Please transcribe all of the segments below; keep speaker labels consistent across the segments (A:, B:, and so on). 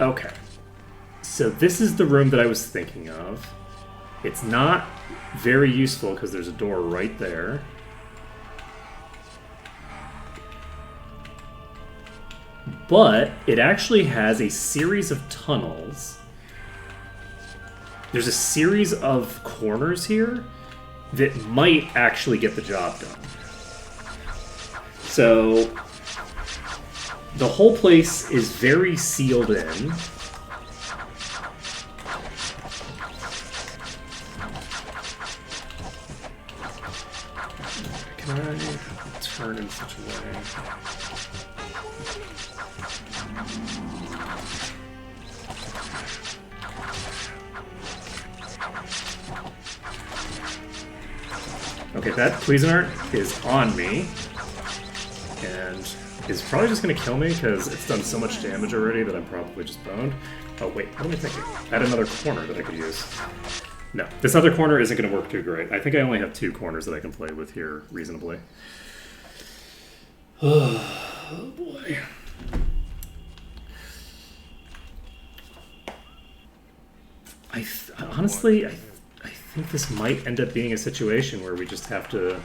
A: Okay. So this is the room that I was thinking of. It's not very useful because there's a door right there. But it actually has a series of tunnels. There's a series of corners here that might actually get the job done. So the whole place is very sealed in. Can I turn in such a way? Okay, that Cuisinart is on me, and is probably just going to kill me because it's done so much damage already that I'm probably just boned. Oh wait, what am I thinking? I had another corner that I could use. No, this other corner isn't going to work too great. I think I only have 2 corners that I can play with here reasonably. Oh boy. Honestly, I think this might end up being a situation where we just have to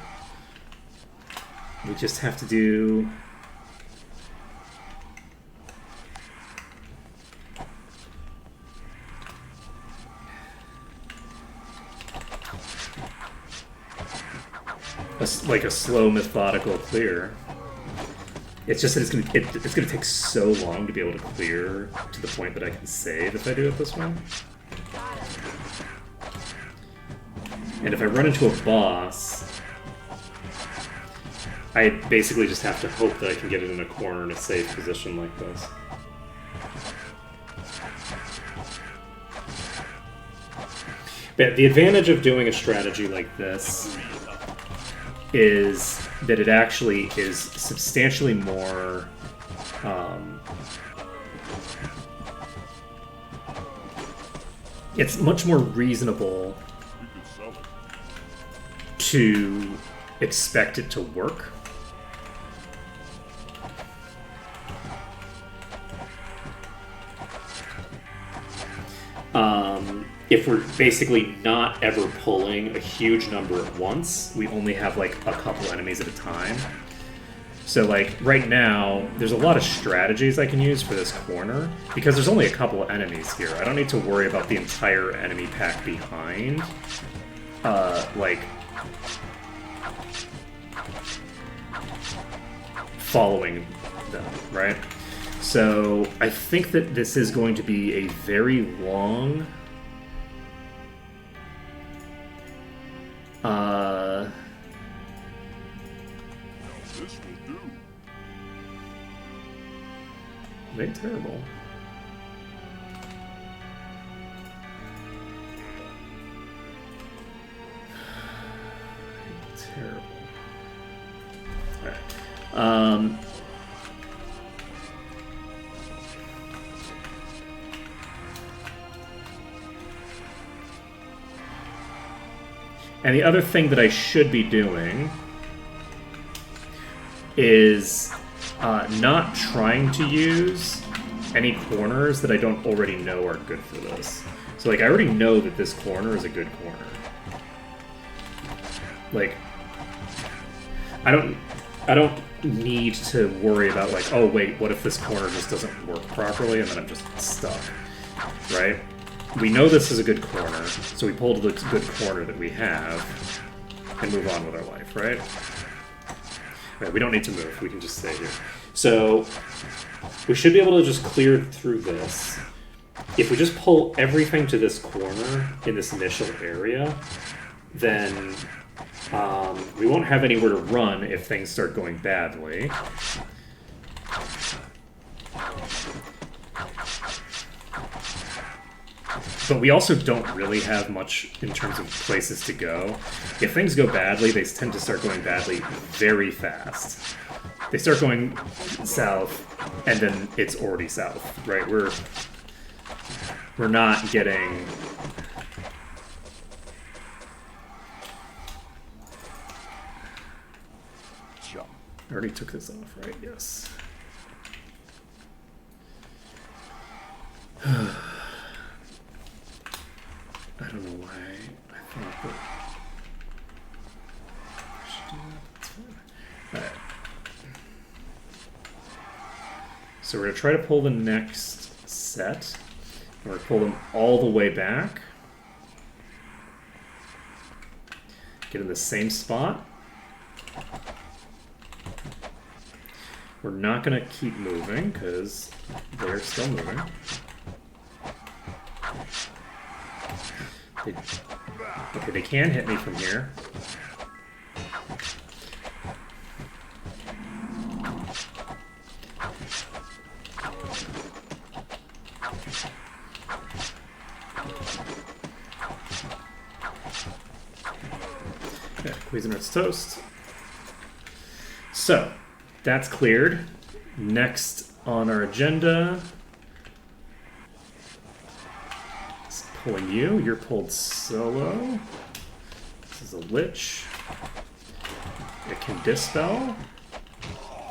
A: do like a slow methodical clear. It's just that it's gonna take so long to be able to clear to the point that I can save if I do it this way. And if I run into a boss, I basically just have to hope that I can get it in a corner in a safe position like this. But the advantage of doing a strategy like this is that it actually is substantially more it's much more reasonable to expect it to work. If we're basically not ever pulling a huge number at once, we only have like a couple enemies at a time. So like right now, there's a lot of strategies I can use for this corner because there's only a couple of enemies here. I don't need to worry about the entire enemy pack behind. Like following them, right? So I think that this is going to be a very long
B: This will do.
A: very terrible. Terrible. Alright. And the other thing that I should be doing is not trying to use any corners that I don't already know are good for this. So like I already know that this corner is a good corner. Like I don't need to worry about like, oh wait, what if this corner just doesn't work properly and then I'm just stuck, right? We know this is a good corner, so we pull to the good corner that we have and move on with our life, right? Right, we don't need to move, we can just stay here. So we should be able to just clear through this. If we just pull everything to this corner in this initial area, then we won't have anywhere to run if things start going badly. But we also don't really have much in terms of places to go. If things go badly, they tend to start going badly very fast. They start going south, and then it's already south, right? We're not getting... I already took this off, right? Yes. I thought that I should do that. That's fine. Alright. So we're going to try to pull the next set. We're going to pull them all the way back. Get in the same spot. We're not going to keep moving because they're still moving. Okay, they can hit me from here. Okay, Cuisinart's toast. So, that's cleared. Next on our agenda is pulling you. You're pulled solo. This is a Lich. It can dispel.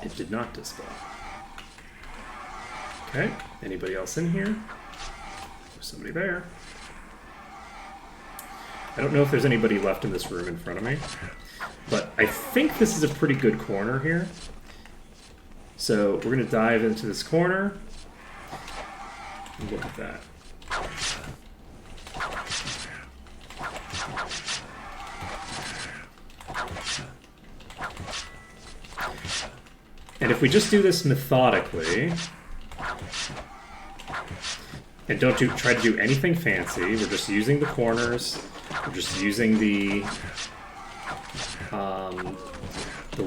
A: It did not dispel. Okay, anybody else in here? There's somebody there. I don't know if there's anybody left in this room in front of me, but I think this is a pretty good corner here. So we're going to dive into this corner. Look at that. And if we just do this methodically, and don't try to do anything fancy, we're just using the corners, we're just using the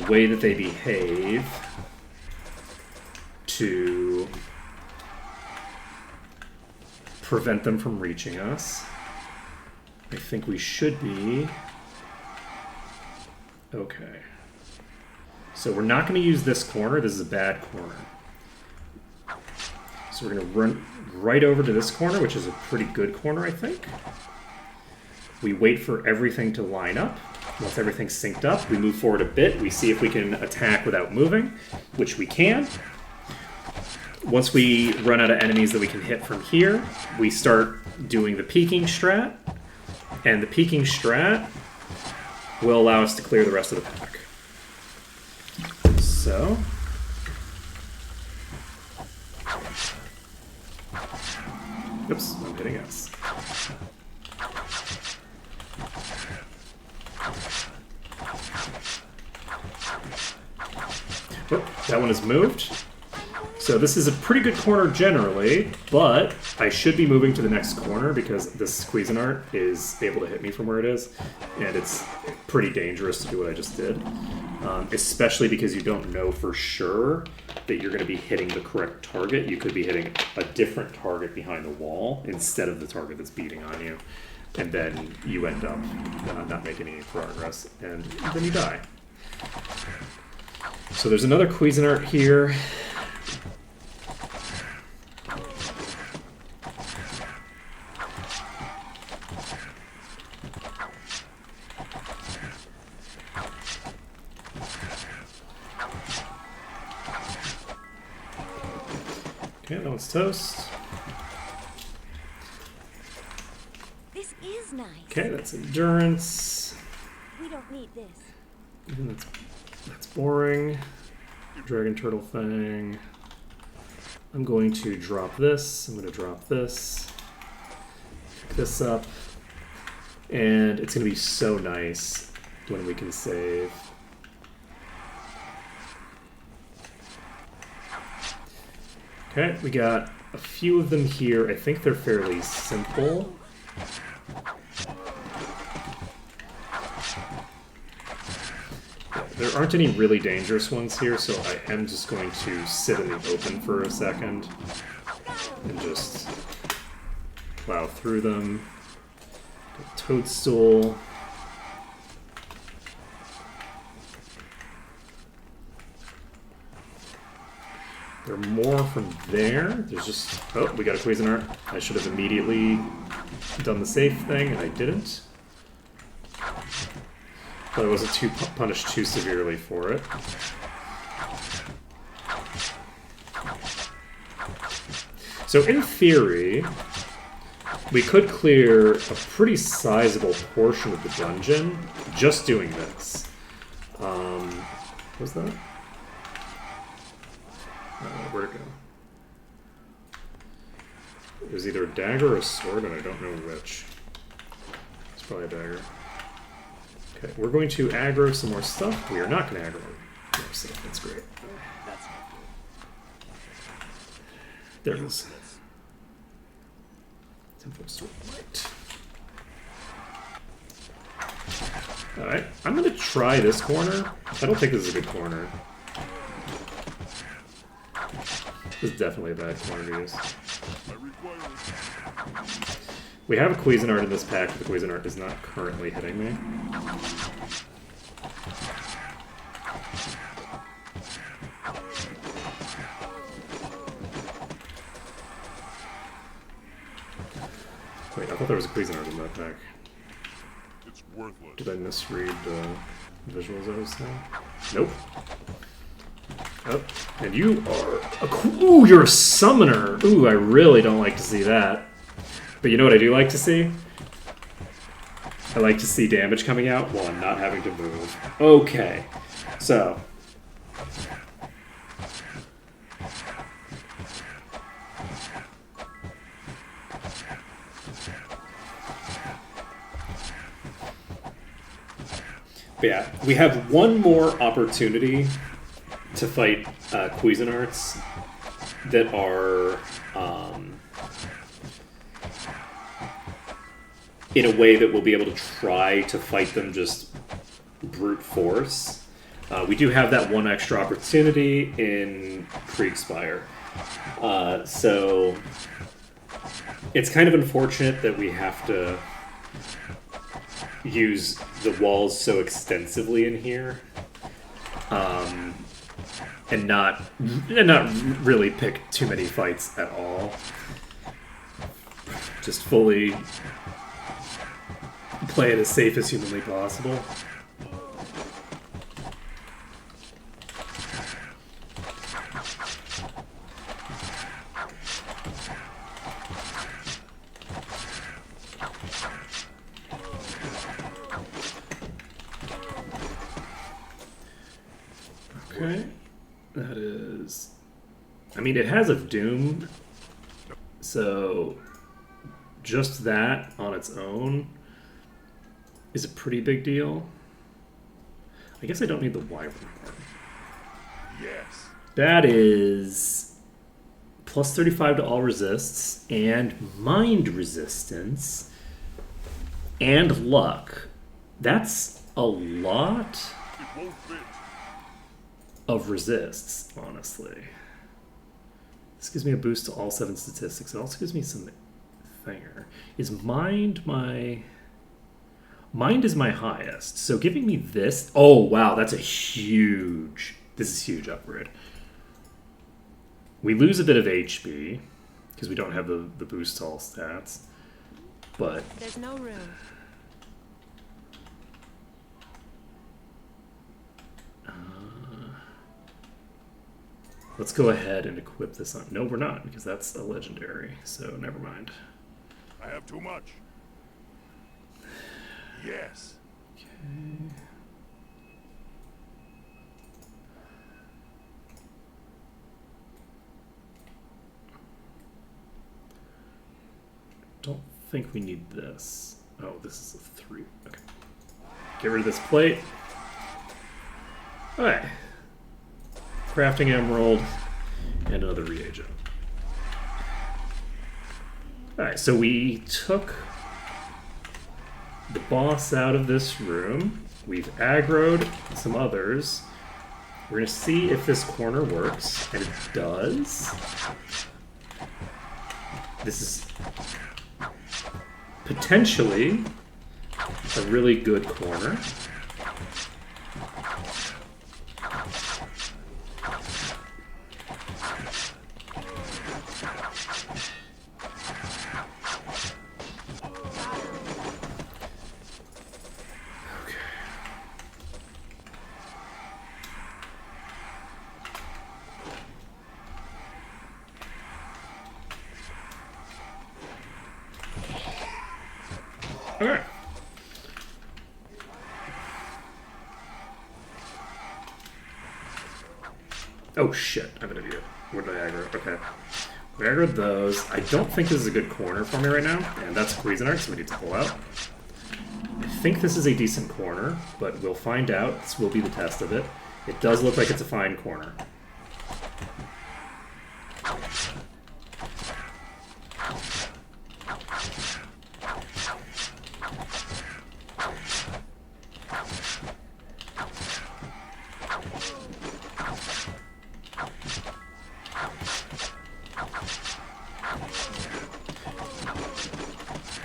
A: way that they behave to prevent them from reaching us. I think we should be okay. So we're not going to use this corner. This is a bad corner. So we're going to run right over to this corner, which is a pretty good corner, I think. We wait for everything to line up. Once everything's synced up, we move forward a bit. We see if we can attack without moving, which we can. Once we run out of enemies that we can hit from here, we start doing the peeking strat. And the peeking strat will allow us to clear the rest of the pack. So... oops, I'm hitting S. Oh, that one is moved. So this is a pretty good corner generally, but I should be moving to the next corner because this Cuisinart is able to hit me from where it is, and it's pretty dangerous to do what I just did, especially because you don't know for sure that you're going to be hitting the correct target. You could be hitting a different target behind the wall instead of the target that's beating on you, and then you end up not making any progress, and then you die. So there's another Cuisinart here. Okay, that one's toast.
C: This is nice.
A: Okay, that's endurance.
C: We don't need this.
A: And that's boring. Dragon Turtle Fang. I'm going to drop this. I'm going to drop this. Pick this up. And it's going to be so nice when we can save. Okay, we got a few of them here. I think they're fairly simple. There aren't any really dangerous ones here, so I am just going to sit in the open for a second and just plow through them. Toadstool. There are more from there. There's just... oh, we got a Cuisinart. I should have immediately done the safe thing, and I didn't. But I wasn't punished too severely for it. So in theory, We could clear a pretty sizable portion of the dungeon just doing this. What was that? Where'd it go? It was either a dagger or a sword, and I don't know which. It's probably a dagger. Okay, we're going to aggro some more stuff. We are not going to aggro more stuff. That's great. There it is. Tempo sword light. Alright, I'm going to try this corner. I don't think this is a good corner. This is definitely a bad corner to use. We have a Cuisinart in this pack, but the Cuisinart is not currently hitting me. Wait, I thought there was a Cuisinart in that pack.
B: It's worthless.
A: Did I misread the visuals I was saying? Nope. Oh, and you are ooh, you're a summoner! Ooh, I really don't like to see that. But you know what I do like to see? I like to see damage coming out while I'm not having to move. Okay, so... But yeah, we have one more opportunity to fight Cuisinarts that are in a way that we'll be able to try to fight them just brute force. We do have that one extra opportunity in Kriegspire. So it's kind of unfortunate that we have to use the walls so extensively in here. And not really pick too many fights at all. Just fully play it as safe as humanly possible. Okay. That is... I mean, it has a Doom, so just that on its own is a pretty big deal. I guess I don't need the Wyvern part.
B: Yes.
A: That is plus 35 to all resists, and mind resistance, and luck. That's a lot
B: It won't fit.
A: of resists, honestly. This gives me a boost to all 7 statistics. It also gives me some thinger. Is mind my... Mind is my highest, so giving me this... Oh, wow, that's a huge... This is huge upgrade. We lose a bit of HP, because we don't have the boost to all stats. But...
C: There's no room.
A: Let's go ahead and equip this on... No, we're not, because that's a legendary, so never mind.
B: I have too much. Yes.
A: Okay. Don't think we need this. Oh, this is a 3. Okay. Get rid of this plate. Alright. Crafting emerald and another reagent. Alright, so we took the boss out of this room. We've aggroed some others. We're going to see if this corner works, and it does. This is potentially a really good corner. Okay. Oh shit, I'm an idiot. Where did I aggro? Okay. We aggroed those. I don't think this is a good corner for me right now, and that's Cuisinart, so we need to pull out. I think this is a decent corner, but we'll find out. This will be the test of it. It does look like it's a fine corner.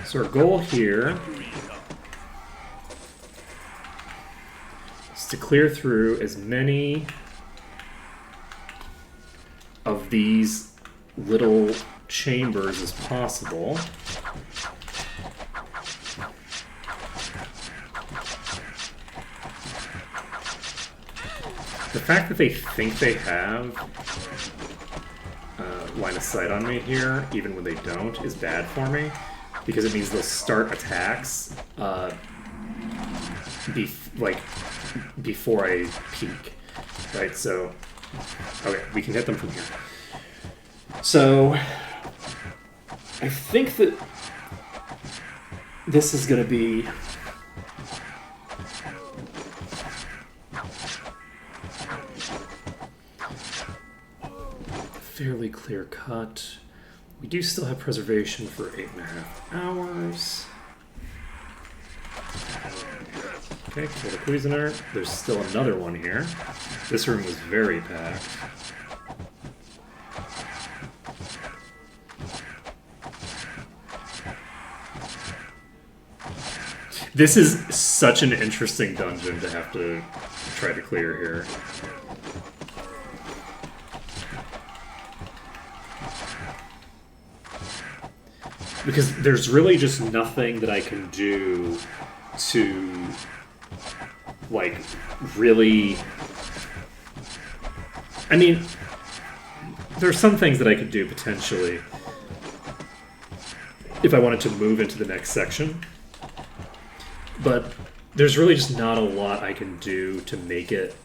A: So our goal here is to clear through as many of these little chambers as possible. The fact that they think they have line of sight on me here, even when they don't, is bad for me. Because it means they'll start attacks before I peek, right? So, okay, we can hit them from here. So, I think that this is going to be fairly clear cut. We do still have preservation for 8.5 hours. Okay, kill the Cuisinart. There's still another one here. This room was very packed. This is such an interesting dungeon to have to try to clear here. Because there's really just nothing that I can do to, like, really... I mean, there's some things that I could do, potentially, if I wanted to move into the next section. But there's really just not a lot I can do to make it,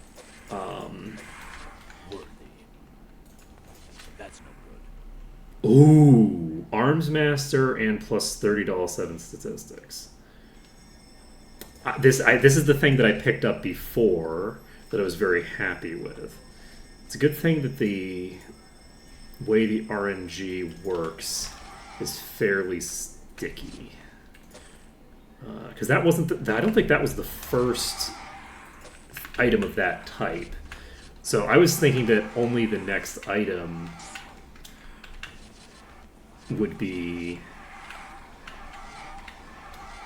D: That's no good.
A: Ooh! Arms Master and plus 30-7 statistics. This is the thing that I picked up before that I was very happy with. It's a good thing that the way the RNG works is fairly sticky. Because that wasn't I don't think that was the first item of that type. So I was thinking that only the next item would be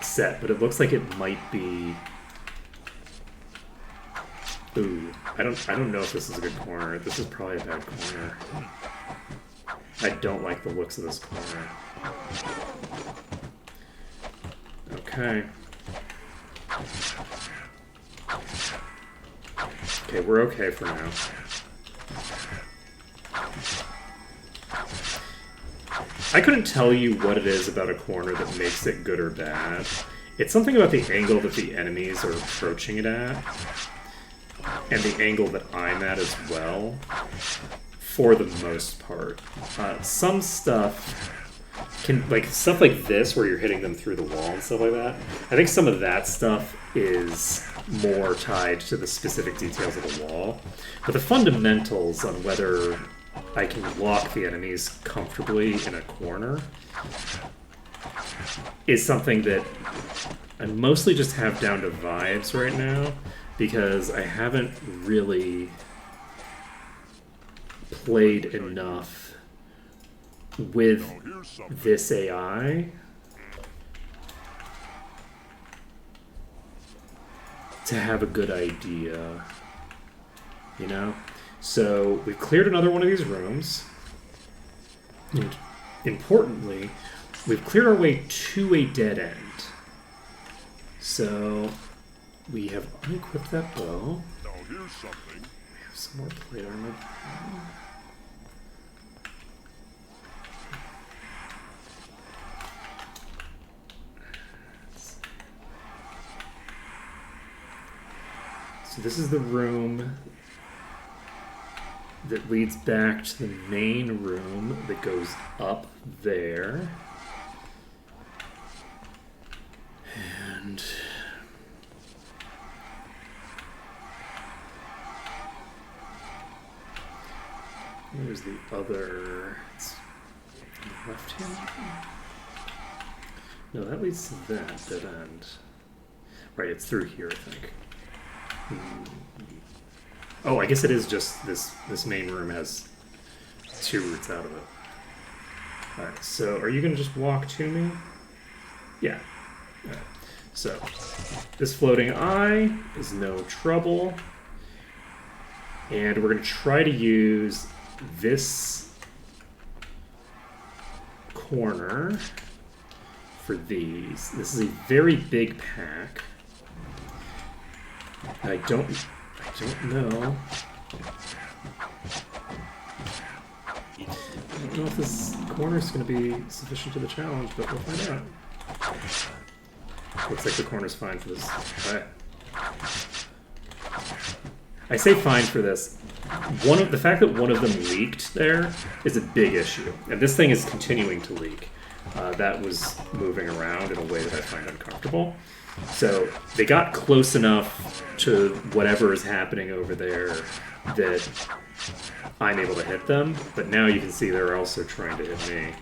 A: set, but it looks like it might be. Ooh, I don't know if this is a good corner. This is probably a bad corner. I don't like the looks of this corner. Okay. Okay, we're okay for now. I couldn't tell you what it is about a corner that makes it good or bad. It's something about the angle that the enemies are approaching it at, and the angle that I'm at as well, for the most part. Some stuff can, like, stuff like this, where you're hitting them through the wall and stuff like that, I think some of that stuff is more tied to the specific details of the wall. But the fundamentals on whether I can lock the enemies comfortably in a corner is something that I mostly just have down to vibes right now, because I haven't really played enough with this AI to have a good idea, you know? So we've cleared another one of these rooms, and importantly, we've cleared our way to a dead end. So we have unequipped that bow.
B: Now here's something.
A: We have some more plate armor. Let's So this is the room that leads back to the main room that goes up there. And where's the other? It's on the left hand. No, that leads to that dead end. Right, it's through here, I think. Oh, I guess it is just this main room has 2 routes out of it. Alright, so are you gonna just walk to me? Yeah. Alright. So this floating eye is no trouble. And we're gonna try to use this corner for these. This is a very big pack. I don't know. I don't know if this corner is going to be sufficient to the challenge, but we'll find out. Looks like the corner's fine for this. Alright. I say fine for this. The fact that one of them leaked there is a big issue. And this thing is continuing to leak. That was moving around in a way that I find uncomfortable. So they got close enough to whatever is happening over there that I'm able to hit them, but now you can see they're also trying to hit me.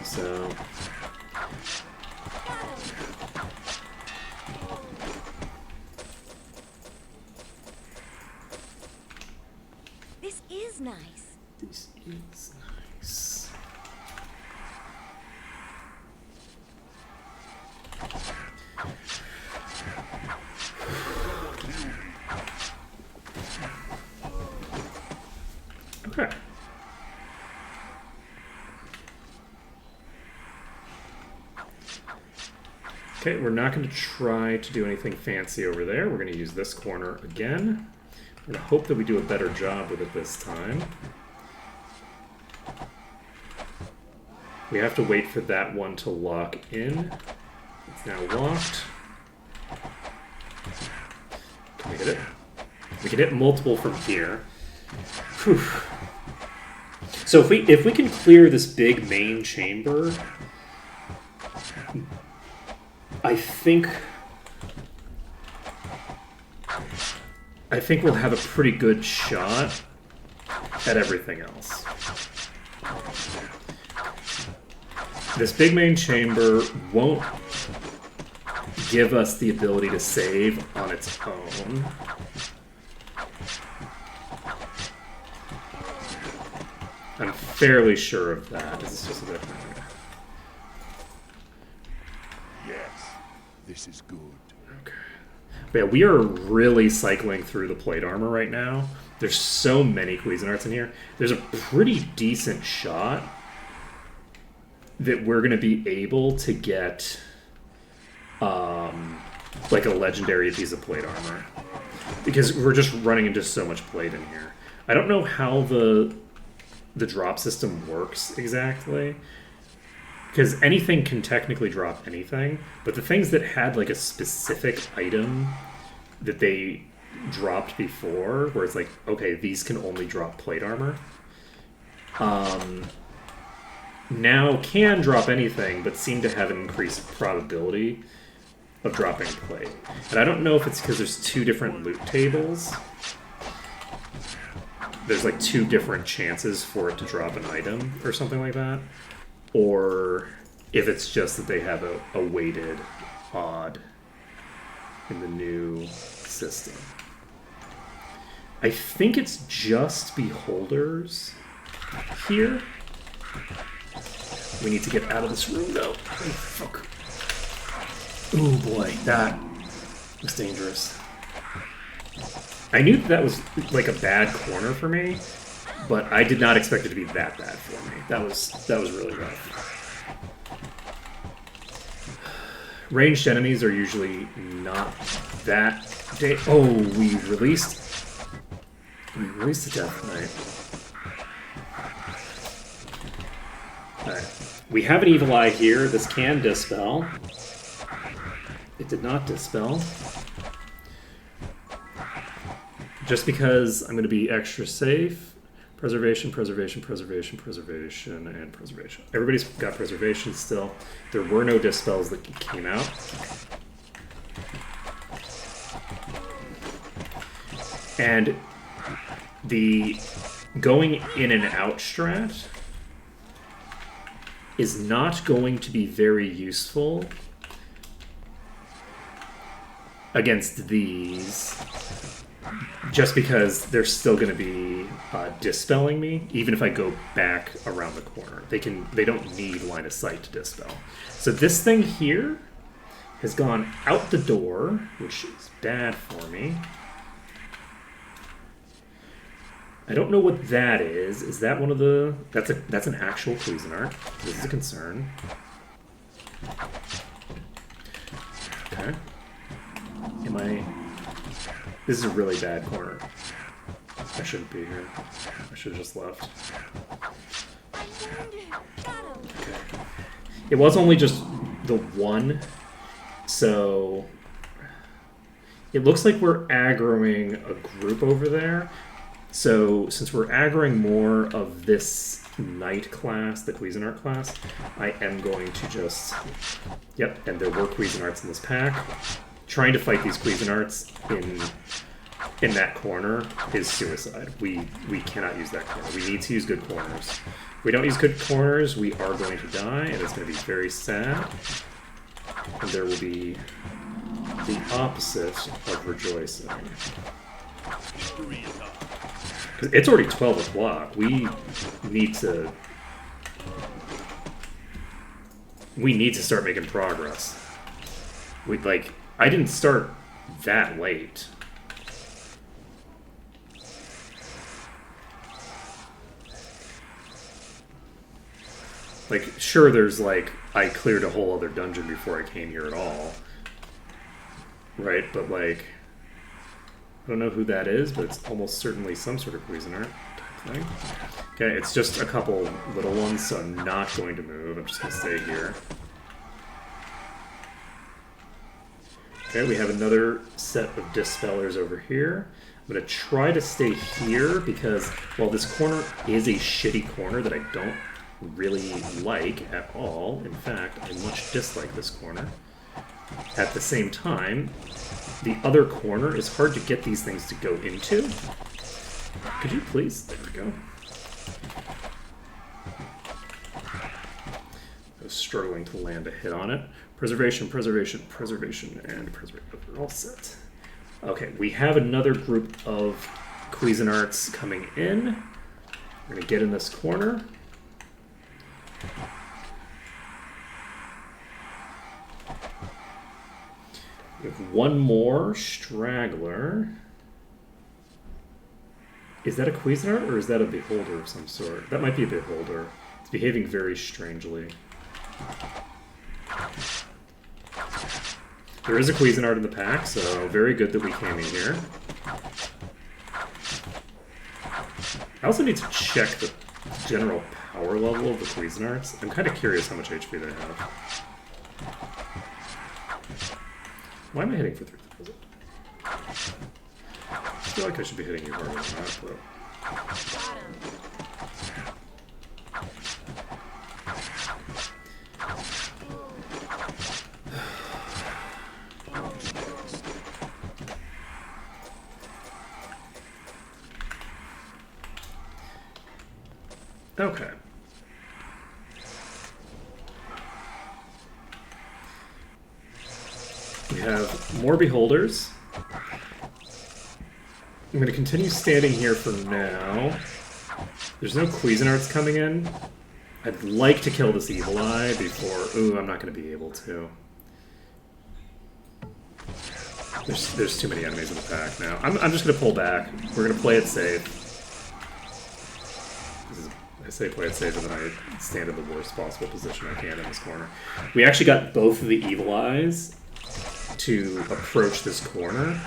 A: So
C: This is nice.
A: this is nice. Okay. Okay, we're not going to try to do anything fancy over there. We're going to use this corner again. We're going to hope that we do a better job with it this time. We have to wait for that one to lock in. It's now locked. Can we hit it? We can hit multiple from here. Whew. So if we can clear this big main chamber, I think we'll have a pretty good shot at everything else. This big main chamber won't give us the ability to save on its own. I'm fairly sure of that. This is just a different.
B: Yes, this is good.
A: Okay. But yeah, we are really cycling through the plate armor right now. There's so many Cuisinarts in here. There's a pretty decent shot that we're going to be able to get like a legendary piece of plate armor. Because we're just running into so much plate in here. I don't know how the drop system works exactly. Because anything can technically drop anything, but the things that had like a specific item that they dropped before, where it's like, okay, these can only drop plate armor, now can drop anything, but seem to have an increased probability of dropping plate. And I don't know if it's because there's 2 different loot tables. There's like 2 different chances for it to drop an item or something like that. Or if it's just that they have a weighted odd in the new system. I think it's just beholders here. We need to get out of this room though. Oh, fuck. Oh boy, that was dangerous. I knew that was like a bad corner for me, but I did not expect it to be that bad for me. That was really rough. Ranged enemies are usually not that. Oh, we released the Death Knight. Alright. We have an Evil Eye here. This can dispel. It did not dispel. just because I'm going to be extra safe. Preservation, preservation, preservation, preservation, and preservation. Everybody's got preservation still. There were no dispels that came out. And the going in and out strat is not going to be very useful against these, just because they're still going to be dispelling me, even if I go back around the corner. They don't need line of sight to dispel. So this thing here has gone out the door, which is bad for me. I don't know what that is. Is that one of the... That's an actual Cuisinart. This is a concern. Okay. Am I... This is a really bad corner. I shouldn't be here. I should have just left. Okay. It was only just the one, so... It looks like we're aggroing a group over there. So, since we're aggroing more of this Knight class, the Cuisinart class, I am going to just... Yep, and there were Cuisinarts in this pack. Trying to fight these Cuisinarts in that corner is suicide. We cannot use that corner. We need to use good corners. If we don't use good corners, we are going to die, and it's going to be very sad. And there will be the opposite of rejoicing. It's already 12 o'clock. We need to start making progress. I didn't start that late. Sure, there's I cleared a whole other dungeon before I came here at all. Right, but I don't know who that is, but it's almost certainly some sort of Cuisinart type thing. Okay, it's just a couple little ones, so I'm not going to move. I'm just going to stay here. Okay, we have another set of Dispellers over here. I'm going to try to stay here because, while this corner is a shitty corner that I don't really like at all, in fact, I much dislike this corner. At the same time, the other corner is hard to get these things to go into. Could you please? There we go. I was struggling to land a hit on it. Preservation, preservation, preservation, and preservation. We're all set. Okay, we have another group of Cuisinarts coming in. We're going to get in this corner. We have one more straggler. Is that a Cuisinart or is that a Beholder of some sort? That might be a Beholder. It's behaving very strangely. There is a Cuisinart in the pack, so very good that we came in here. I also need to check the general power level of the Cuisinarts. I'm kind of curious how much HP they have. Why am I hitting for 3,000? I feel like I should be hitting you harder than that, but... Okay. We have more Beholders. I'm going to continue standing here for now. There's no Cuisinarts coming in. I'd like to kill this Evil Eye before... Ooh, I'm not going to be able to. There's too many enemies in the pack now. I'm just going to pull back. We're going to play it safe. I say play it safe, and then I stand in the worst possible position I can in this corner. We actually got both of the Evil Eyes to approach this corner.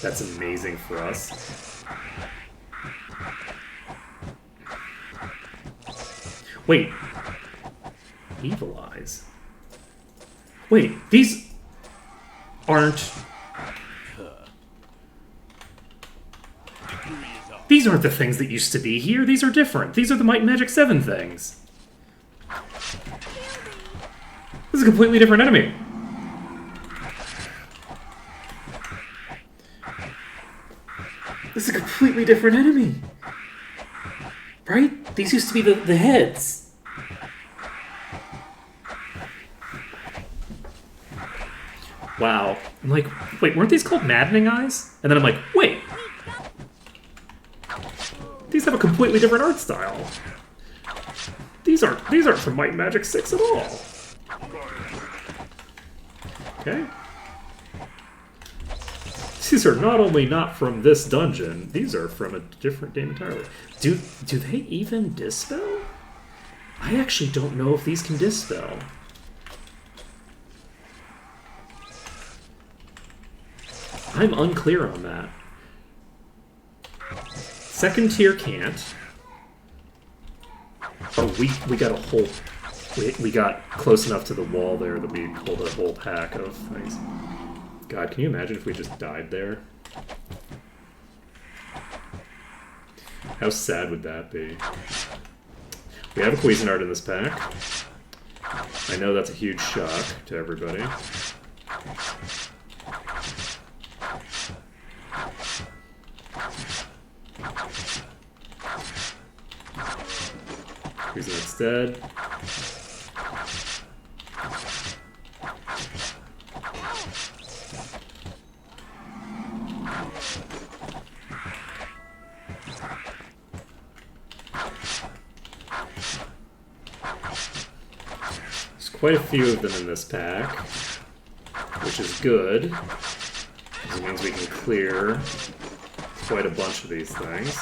A: That's amazing for us. Wait. Evil Eyes? Wait, these aren't... These aren't the things that used to be here. These are different. These are the Might and Magic 7 things. This is a completely different enemy. This is a completely different enemy. Right? These used to be the heads. Wow. I'm like, wait, weren't these called Maddening Eyes? And then I'm like, wait. These have a completely different art style. These aren't from Might and Magic 6 at all. Okay. These are not only not from this dungeon, these are from a different game entirely. Do they even dispel? I actually don't know if these can dispel. I'm unclear on that. Second tier can't. Oh, we got a whole... We got close enough to the wall there that we pulled a whole pack of things. God, can you imagine if we just died there? How sad would that be? We have a Cuisinart in this pack. I know that's a huge shock to everybody. Cuisinart's dead. Quite a few of them in this pack, which is good, because it means we can clear quite a bunch of these things.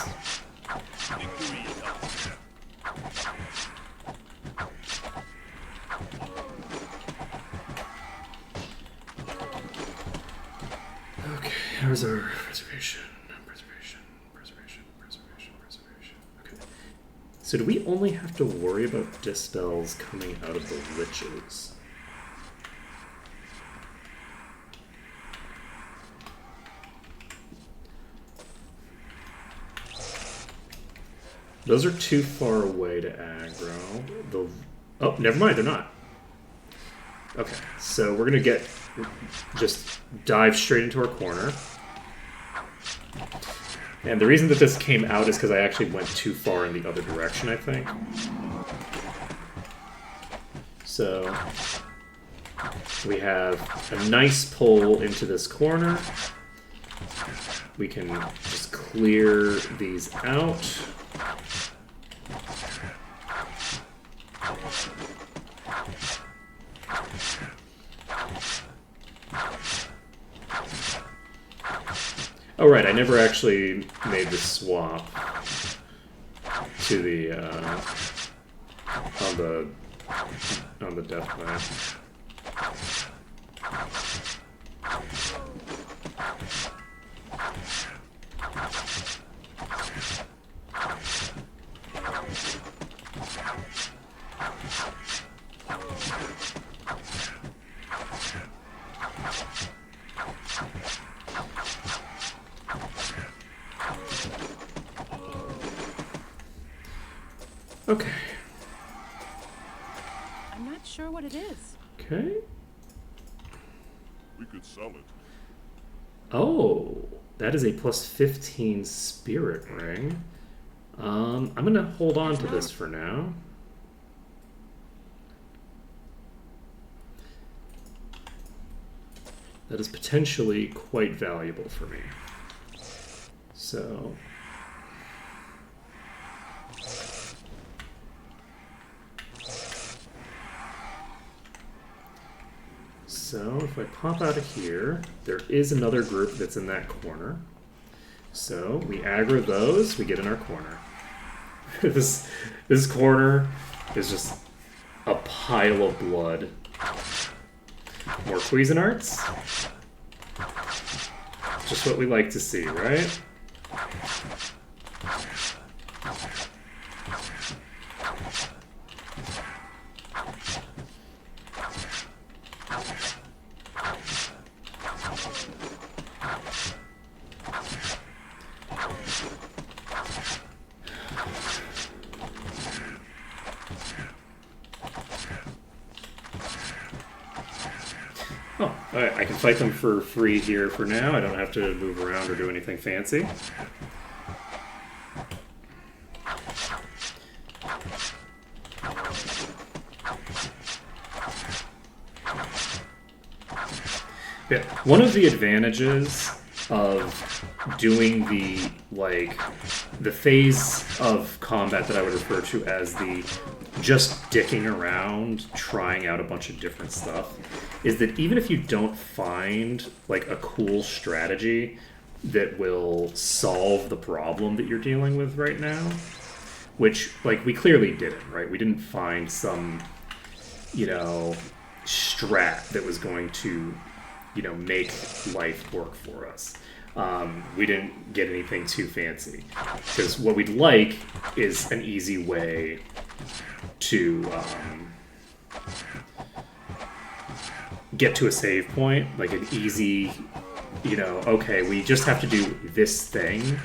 A: Okay, how's our preservation? Okay. So do we only have to worry about dispels coming out of the liches? Those are too far away to aggro. Oh, never mind, they're not. Okay, so we're gonna just dive straight into our corner. And the reason that this came out is because I actually went too far in the other direction, I think. So we have a nice pull into this corner. We can just clear these out. Oh right, I never actually made the swap to the on the death plan. Okay.
E: I'm not sure what it is.
A: Okay.
B: We could sell it.
A: Oh, that is a plus 15 spirit ring. I'm gonna hold on to this for now. That is potentially quite valuable for me. So... So if I pop out of here, there is another group that's in that corner. So we aggro those, we get in our corner. This corner is just a pile of blood. More Cuisinarts. Just what we like to see, right? Alright, I can fight them for free here for now. I don't have to move around or do anything fancy. Yeah, one of the advantages of doing the phase of combat that I would refer to as the just dicking around, trying out a bunch of different stuff, is that even if you don't find like a cool strategy that will solve the problem that you're dealing with right now, which like we clearly didn't, right? We didn't find some, strat that was going to, make life work for us. We didn't get anything too fancy because what we'd like is an easy way to get to a save point, like an easy, okay, we just have to do this thing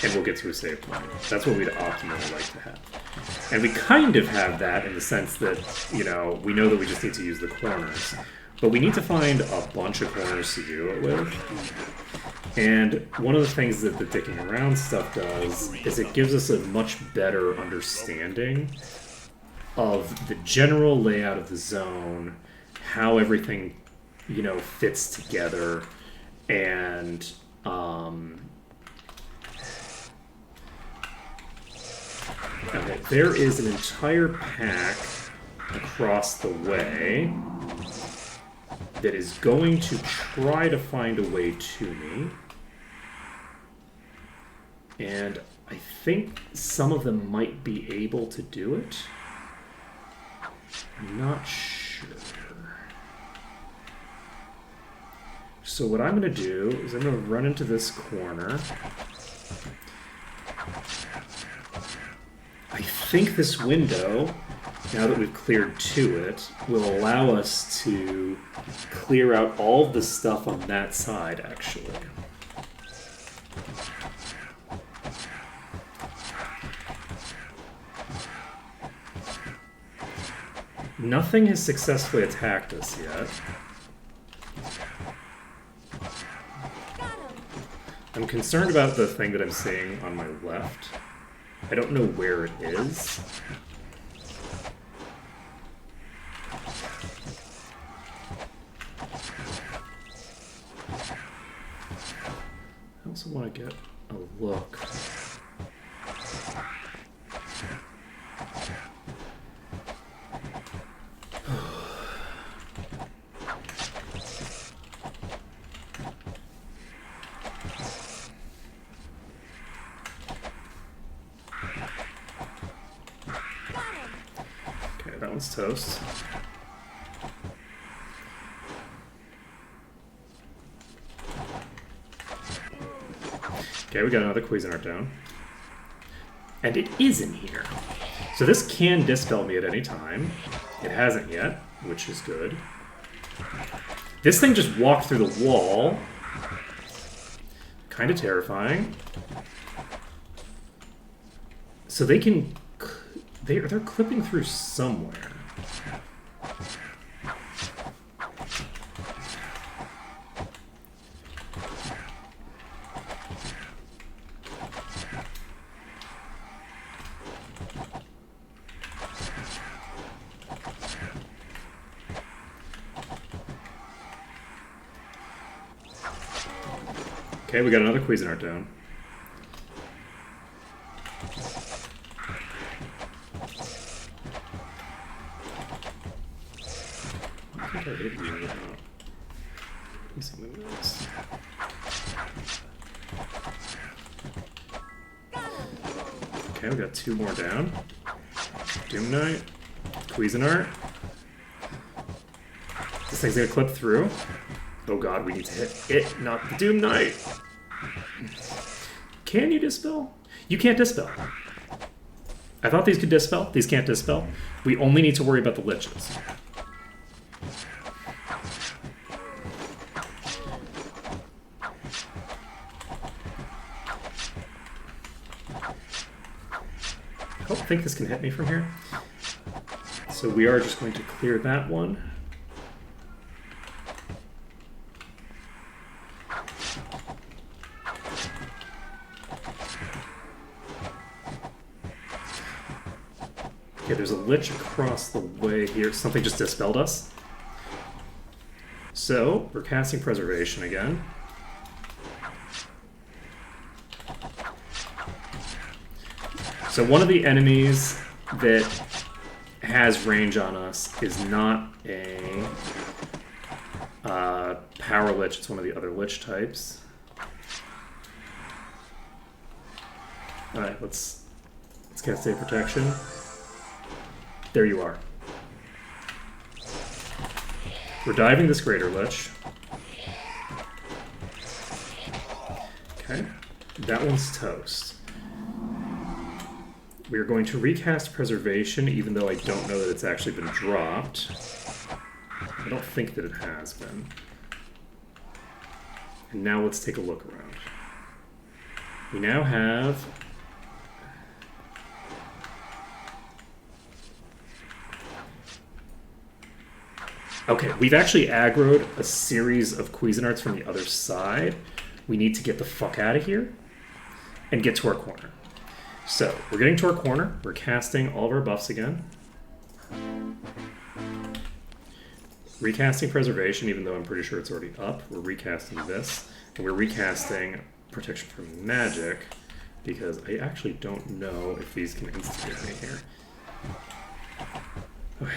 A: and we'll get to a save point. That's what we'd optimally like to have. And we kind of have that in the sense that, we know that we just need to use the corners. But we need to find a bunch of corners to do it with. And one of the things that the dicking around stuff does is it gives us a much better understanding of the general layout of the zone, how everything, fits together, and okay, there is an entire pack across the way that is going to try to find a way to me. And I think some of them might be able to do it. I'm not sure. So what I'm going to do is I'm going to run into this corner. I think this window, now that we've cleared to it, will allow us to clear out all of the stuff on that side, actually. Nothing has successfully attacked us yet. I'm concerned about the thing that I'm seeing on my left. I don't know where it is. I also want to get a look. Okay, that one's toast. Okay, we got another Cuisinart down. And it is in here. So this can dispel me at any time. It hasn't yet, which is good. This thing just walked through the wall. Kind of terrifying. So they can... They're clipping through somewhere. Okay, we got another Cuisinart down. I think I hit you. Something else. Okay, we got two more down. Doom Knight, Cuisinart. This thing's gonna clip through. Oh god, we need to hit it, not the Doom Knight. Can you dispel? You can't dispel. I thought these could dispel. These can't dispel. We only need to worry about the liches. I don't think this can hit me from here. So we are just going to clear that one. Okay, there's a lich across the way here. Something just dispelled us. So, we're casting Preservation again. So one of the enemies that has range on us is not a Power Lich, it's one of the other Lich types. Alright, let's cast Save Protection. There you are. We're diving this Greater Lich. Okay, that one's toast. We are going to recast Preservation, even though I don't know that it's actually been dropped. I don't think that it has been. And now let's take a look around. We now have... Okay, we've actually aggroed a series of Cuisinarts from the other side. We need to get the fuck out of here and get to our corner. So, we're getting to our corner. We're casting all of our buffs again. Recasting Preservation, even though I'm pretty sure it's already up. We're recasting this. And we're recasting Protection from Magic, because I actually don't know if these can instigate me here. Okay.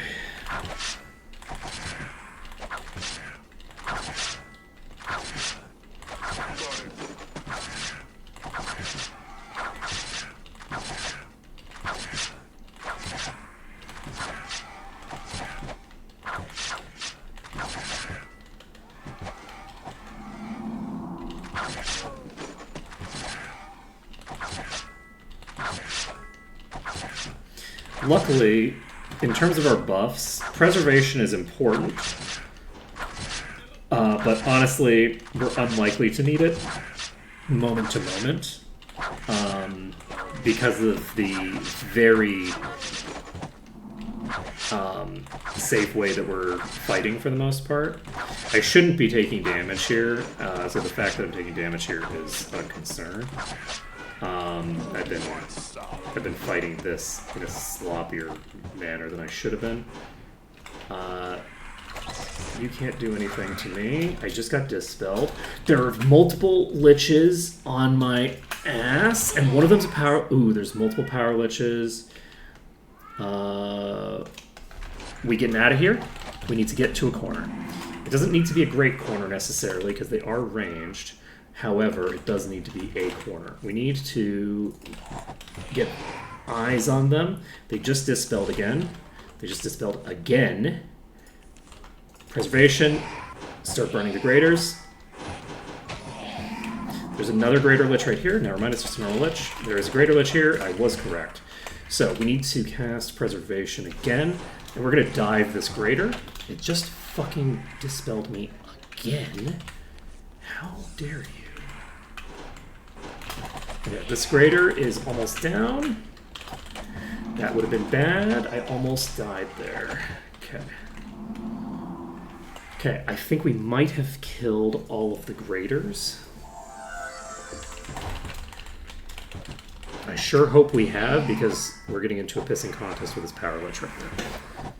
A: Luckily, in terms of our buffs, Preservation is important, but honestly, we're unlikely to need it moment to moment because of the very safe way that we're fighting for the most part. I shouldn't be taking damage here, so the fact that I'm taking damage here is a concern. I've been fighting this in a sloppier manner than I should have been. You can't do anything to me. I just got dispelled. There are multiple liches on my ass, and one of them's a power... Ooh, there's multiple power liches. We getting out of here? We need to get to a corner. It doesn't need to be a great corner necessarily, because they are ranged. However, it does need to be a corner. We need to get eyes on them. They just dispelled again. They just dispelled again. Preservation. Start burning the graders. There's another Greater Lich right here. Never mind, it's just a normal Lich. There is a Greater Lich here. I was correct. So we need to cast Preservation again. And we're going to dive this Greater. It just fucking dispelled me again. How dare you? Yeah, this Greater is almost down. That would have been bad. I almost died there. Okay. Okay, I think we might have killed all of the Graders. I sure hope we have, because we're getting into a pissing contest with this Power Lich right now.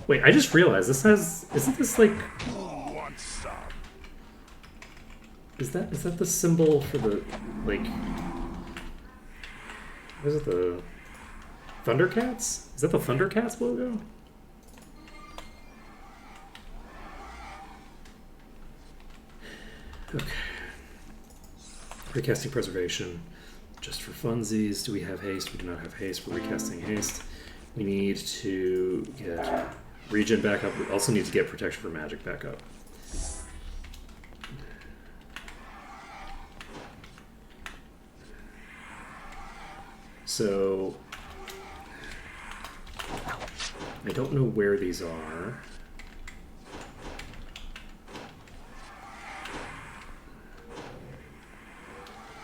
A: Wait, I just realized this has... Isn't this like... Is that the symbol for the, like... What is it, the... Thundercats? Is that the Thundercats logo? Okay. Recasting Preservation. Just for funsies. Do we have haste? We do not have haste. We're recasting haste. We need to get regen back up. We also need to get Protection for Magic back up. So, I don't know where these are.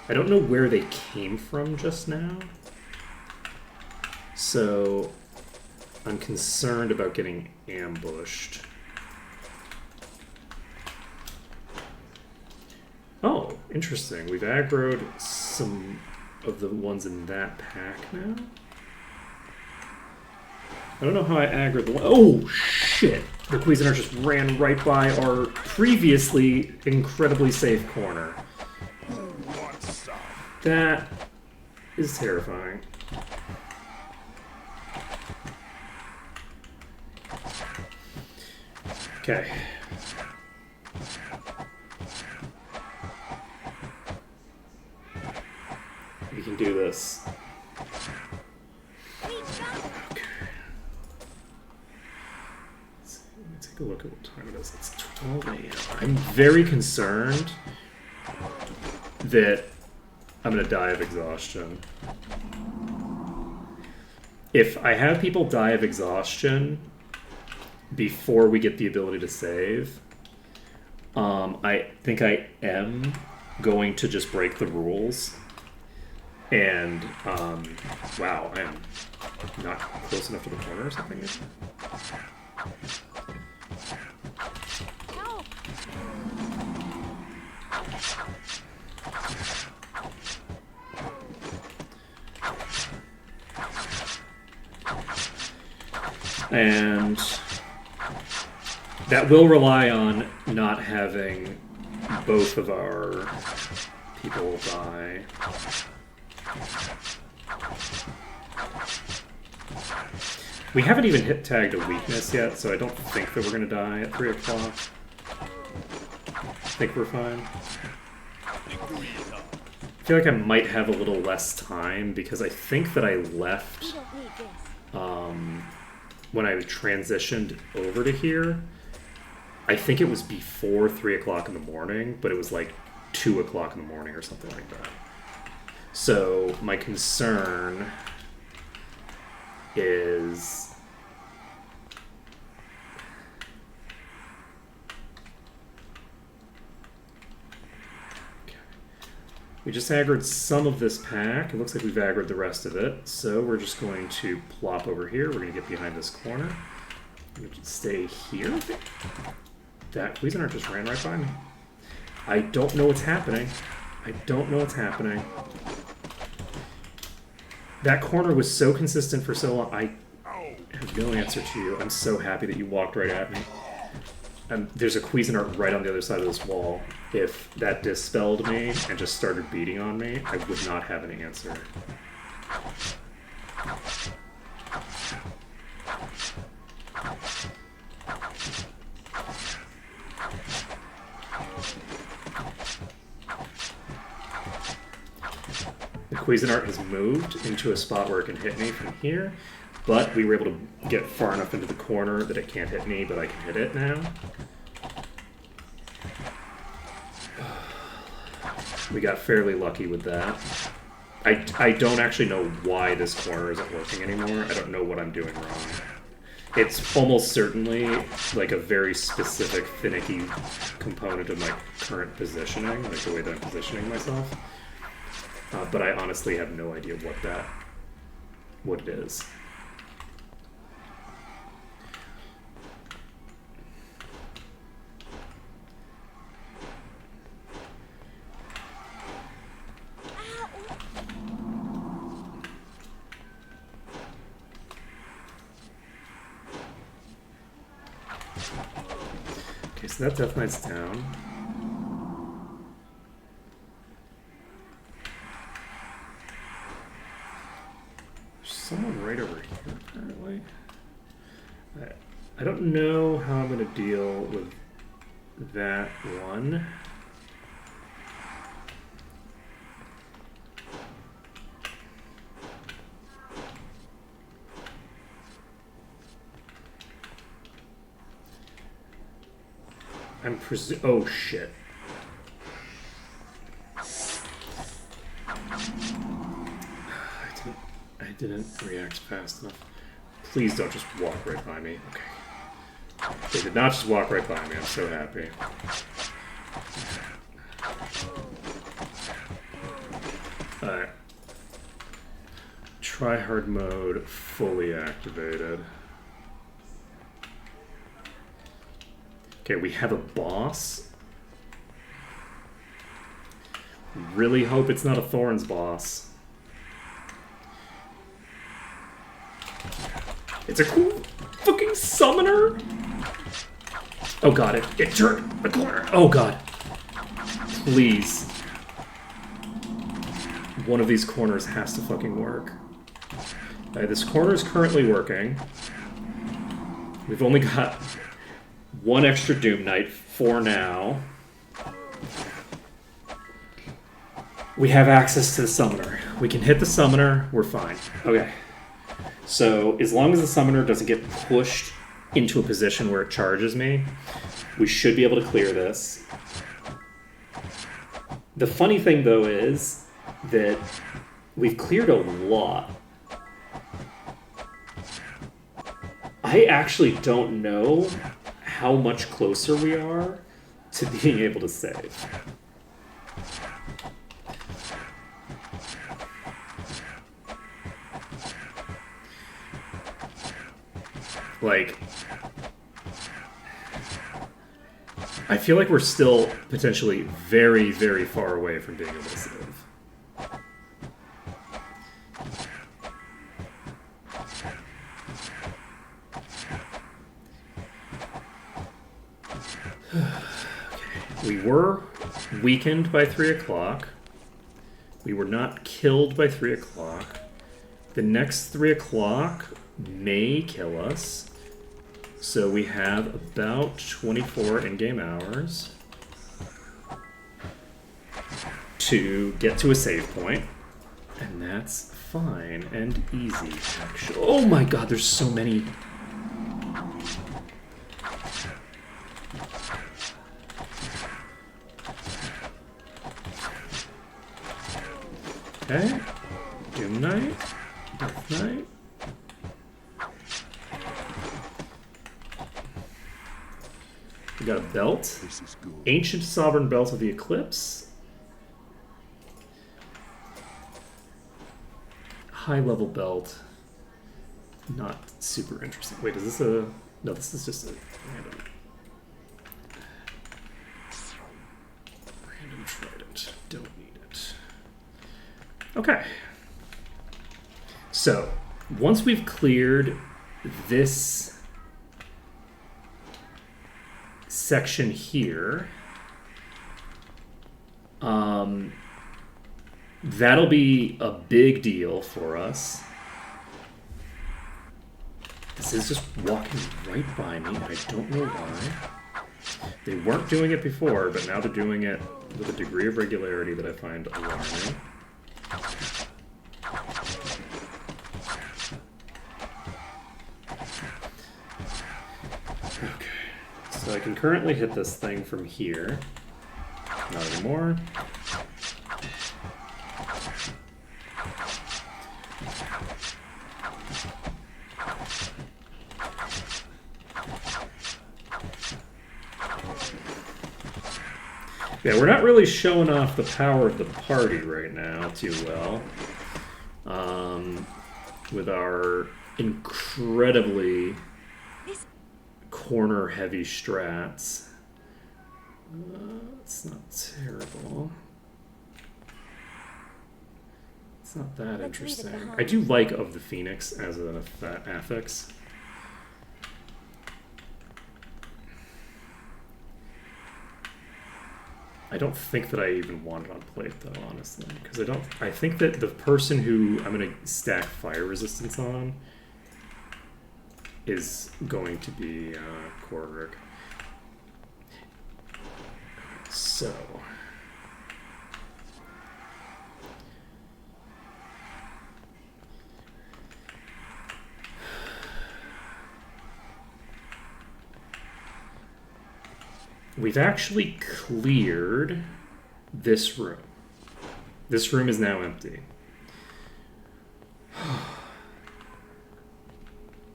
A: I don't know where they came from just now. So, I'm concerned about getting ambushed. Oh, interesting. We've aggroed some of the ones in that pack now. I don't know how I aggroed the... Oh, shit! The Cuisinart just ran right by our previously incredibly safe corner. That is terrifying. Okay. We can do this. Okay. Let me take a look at what time it is. It's 12 a.m. I'm very concerned that I'm gonna die of exhaustion. If I have people die of exhaustion before we get the ability to save, I think I am going to just break the rules. And, wow, I am not close enough to the corner or something.
C: Help!
A: And that will rely on not having both of our people die. We haven't even hit tagged a weakness yet, so I don't think that we're going to die at 3 o'clock. I think we're fine. I feel like I might have a little less time because I think that I left
C: We don't need this.
A: when I transitioned over to here. I think it was before 3 o'clock in the morning, but it was like 2 o'clock in the morning or something like that. So my concern is we just aggroed some of this pack. It looks like we've aggroed the rest of it. So we're just going to plop over here. We're going to get behind this corner. We can stay here. That Cuisinart just ran right by me. I don't know what's happening. I don't know what's happening. That corner was so consistent for so long. I have no answer to you. I'm so happy that you walked right at me. There's a Cuisinart right on the other side of this wall. If that dispelled me and just started beating on me, I would not have an answer. The Cuisinart has moved into a spot where it can hit me from here, but we were able to get far enough into the corner that it can't hit me, but I can hit it now. We got fairly lucky with that. I don't actually know why this corner isn't working anymore. I don't know what I'm doing wrong. It's almost certainly like a very specific finicky component of my current positioning, like the way that I'm positioning myself. But I honestly have no idea what it is. Okay, so that Death Knight's down. Someone right over here, apparently. I don't know how I'm going to deal with that one. Oh, shit. I didn't react fast enough. Please don't just walk right by me. Okay. They did not just walk right by me. I'm so happy. Alright. Try hard mode fully activated. Okay, we have a boss. Really hope it's not a Thorns boss. It's a cool fucking summoner. Oh god, it turned the corner. Oh god. Please. One of these corners has to fucking work. Alright, this corner is currently working. We've only got one extra Doom Knight for now. We have access to the summoner. We can hit the summoner, we're fine. Okay. So, as long as the summoner doesn't get pushed into a position where it charges me, we should be able to clear this. The funny thing, though, is that we've cleared a lot. I actually don't know how much closer we are to being able to save. Like, I feel like we're still potentially very, very far away from being able to save. Okay. We were weakened by 3 o'clock. We were not killed by 3 o'clock. The next 3 o'clock may kill us. So we have about 24 in-game hours to get to a save point, and that's fine and easy, actually. Oh my god, there's so many. Okay, Doom Knight, Death Knight. We got a belt.
B: This is good.
A: Ancient Sovereign Belt of the Eclipse. High level belt. Not super interesting. Wait, is this a... No, this is just a random... Random trident. Don't need it. Okay. So, once we've cleared this section here, that'll be a big deal for us. This is just walking right by me, and I don't know why. They weren't doing it before, but now they're doing it with a degree of regularity that I find alarming. So I can currently hit this thing from here. Not anymore. Yeah, we're not really showing off the power of the party right now too well. With our incredibly corner-heavy strats. It's not terrible. It's not that interesting. I do like Of the Phoenix as an affix. I don't think that I even want it on plate, though, honestly. Because I think that the person who I'm going to stack fire resistance on is going to be Korvik. So... we've actually cleared this room. This room is now empty.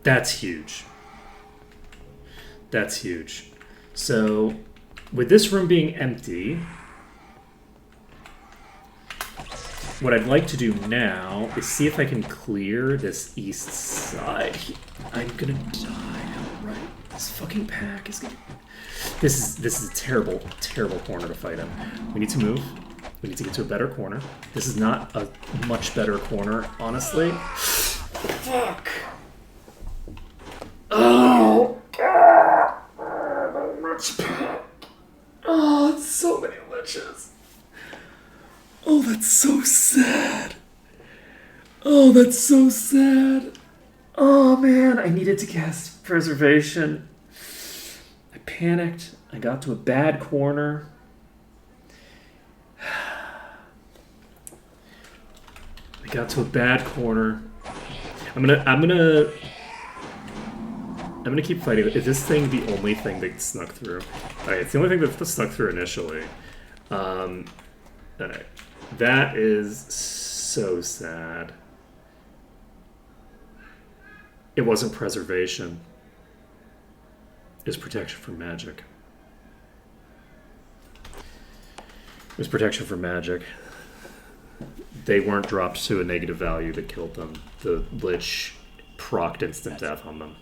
A: That's huge. That's huge. So, with this room being empty, what I'd like to do now is see if I can clear this east side. I'm gonna die outright. This fucking pack is gonna... This is a terrible, terrible corner to fight in. We need to move. We need to get to a better corner. This is not a much better corner, honestly. Fuck! Oh, oh, it's so many liches. Oh, that's so sad. Oh, that's so sad. Oh man, I needed to cast Preservation. I panicked. I got to a bad corner. I got to a bad corner. I'm gonna keep fighting. Is this thing the only thing that snuck through? Alright, it's the only thing that snuck through initially. Alright. That is so sad. It wasn't Preservation. It was Protection from Magic. It was Protection from Magic. They weren't dropped to a negative value that killed them. The Lich procced instant death on them.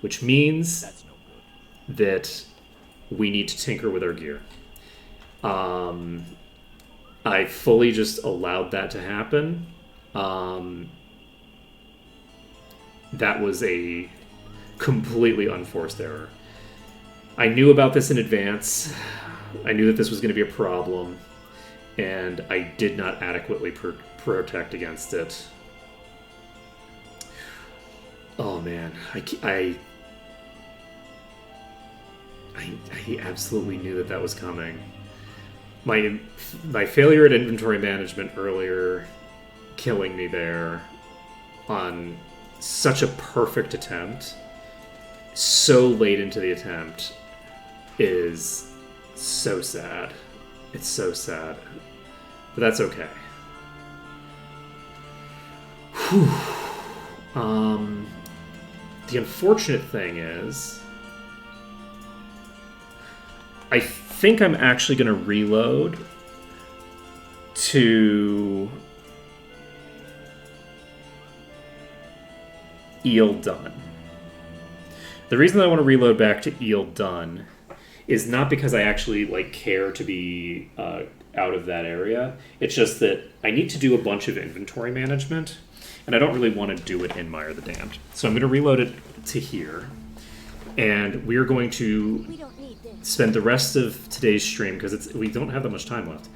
A: Which means that we need to tinker with our gear. I fully just allowed that to happen. That was a completely unforced error. I knew about this in advance. I knew that this was going to be a problem, and I did not adequately protect against it. Oh man, I absolutely knew that was coming. My failure at inventory management earlier, killing me there on such a perfect attempt, so late into the attempt, is so sad. It's so sad. But that's okay. Whew. The unfortunate thing is, I think I'm actually going to reload to Eel-2. The reason that I want to reload back to Eel-2 is not because I actually care to be out of that area. It's just that I need to do a bunch of inventory management, and I don't really want to do it in Mire the Damned. So I'm going to reload it to here, and we're going to
C: We don't need this.
A: spend the rest of today's stream, because we don't have that much time left,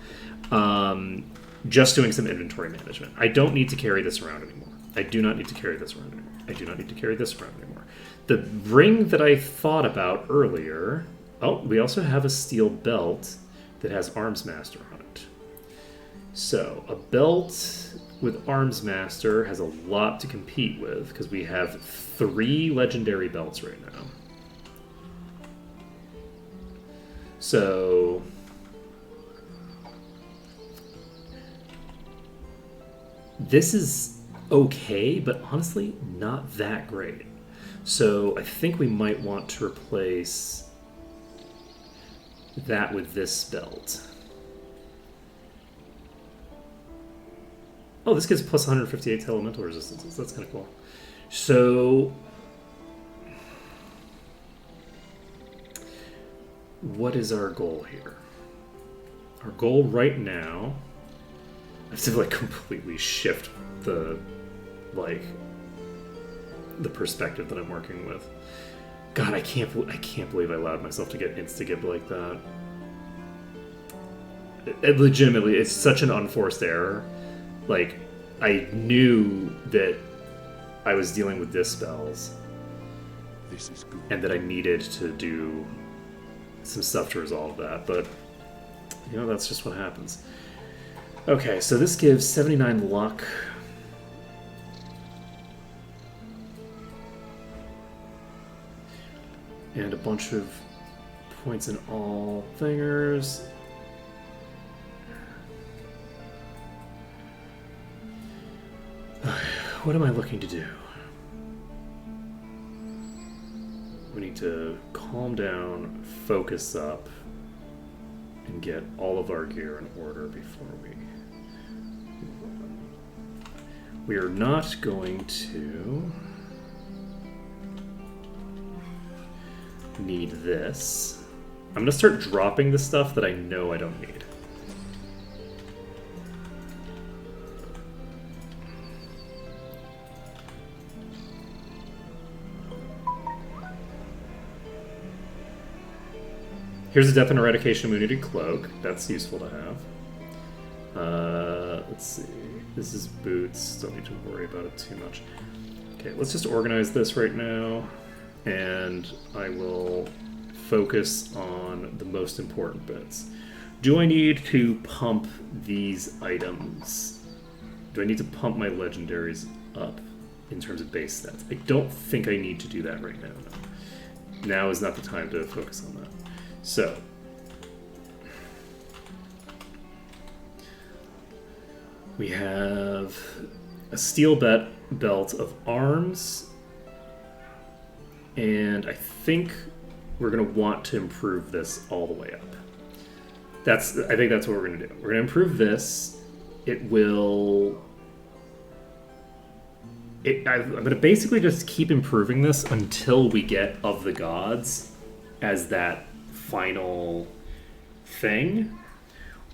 A: just doing some inventory management. I don't need to carry this around anymore. I do not need to carry this around anymore. I do not need to carry this around anymore. The ring that I thought about earlier... Oh, we also have a steel belt that has Arms Master on it. So, a belt with Arms Master has a lot to compete with, because we have 3 legendary belts right now. So... this is okay, but honestly, not that great. So I think we might want to replace that with this belt. Oh, this gives plus 158 to elemental resistance. That's kind of cool. So... what is our goal here? Our goal right now... I have to completely shift the perspective that I'm working with. God, I can't believe I allowed myself to get insta-gib like that. It legitimately, it's such an unforced error. I knew that I was dealing with dispels,
B: This is good.
A: and that I needed to do some stuff to resolve that, but that's just what happens. Okay, so this gives 79 luck. And a bunch of points in all thingers. What am I looking to do? We need to calm down, focus up, and get all of our gear in order before we are not going to need this. I'm going to start dropping the stuff that I know I don't need. Here's a Death and Eradication Immunity Cloak. That's useful to have. Let's see. This is boots. Don't need to worry about it too much. Okay, let's just organize this right now. And I will focus on the most important bits. Do I need to pump these items? Do I need to pump my legendaries up in terms of base stats? I don't think I need to do that right now. No. Now is not the time to focus on that. So, we have a steel belt of arms, and I think we're going to want to improve this all the way up. I think that's what we're going to do. We're going to improve this. It will... I'm going to basically just keep improving this until we get Of the Gods as that final thing.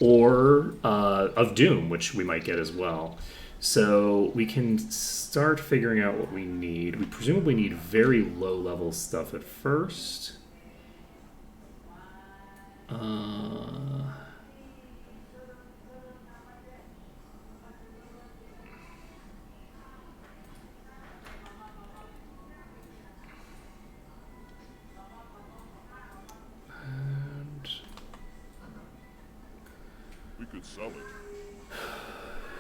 A: Or of Doom, which we might get as well. So we can start figuring out what we need. We presumably need very low-level stuff at first.
B: We could sell it.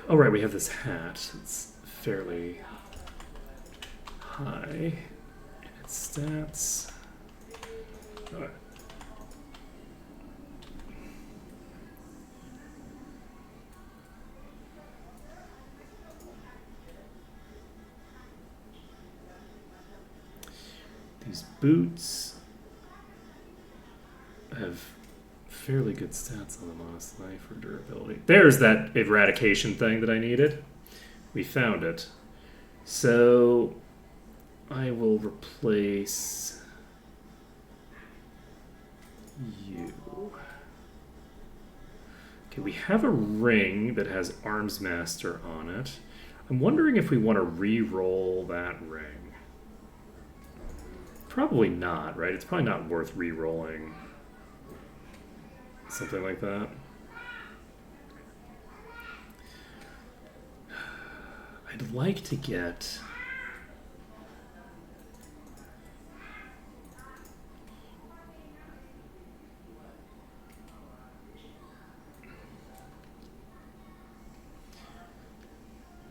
A: Oh, right, we have this hat. It's fairly high in its stats. All right. These boots have fairly good stats on them, honestly, for durability. There's that eradication thing that I needed. We found it. So I will replace you. Okay, we have a ring that has Arms Master on it. I'm wondering if we want to re-roll that ring. Probably not, right? It's probably not worth re-rolling something like that. I'd like to get...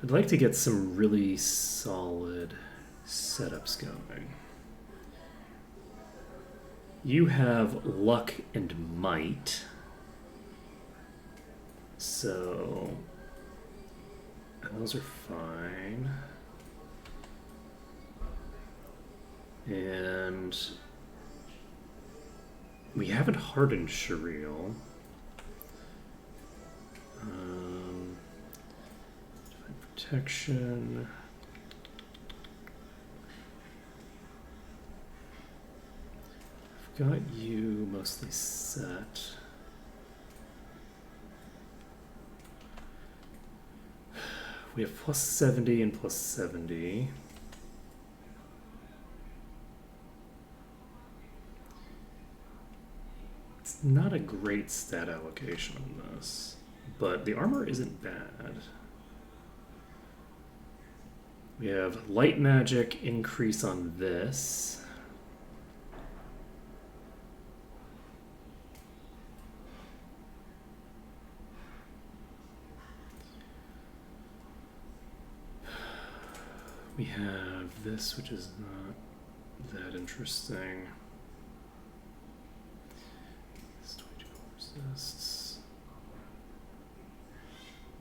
A: I'd like to get some really solid setups going. You have luck and might. So, and those are fine. And we haven't hardened Shariel. Protection. I've got you mostly set. We have plus 70 and plus 70. It's not a great stat allocation on this, but the armor isn't bad. We have light magic increase on this. We have this, which is not that interesting. This 22 resists.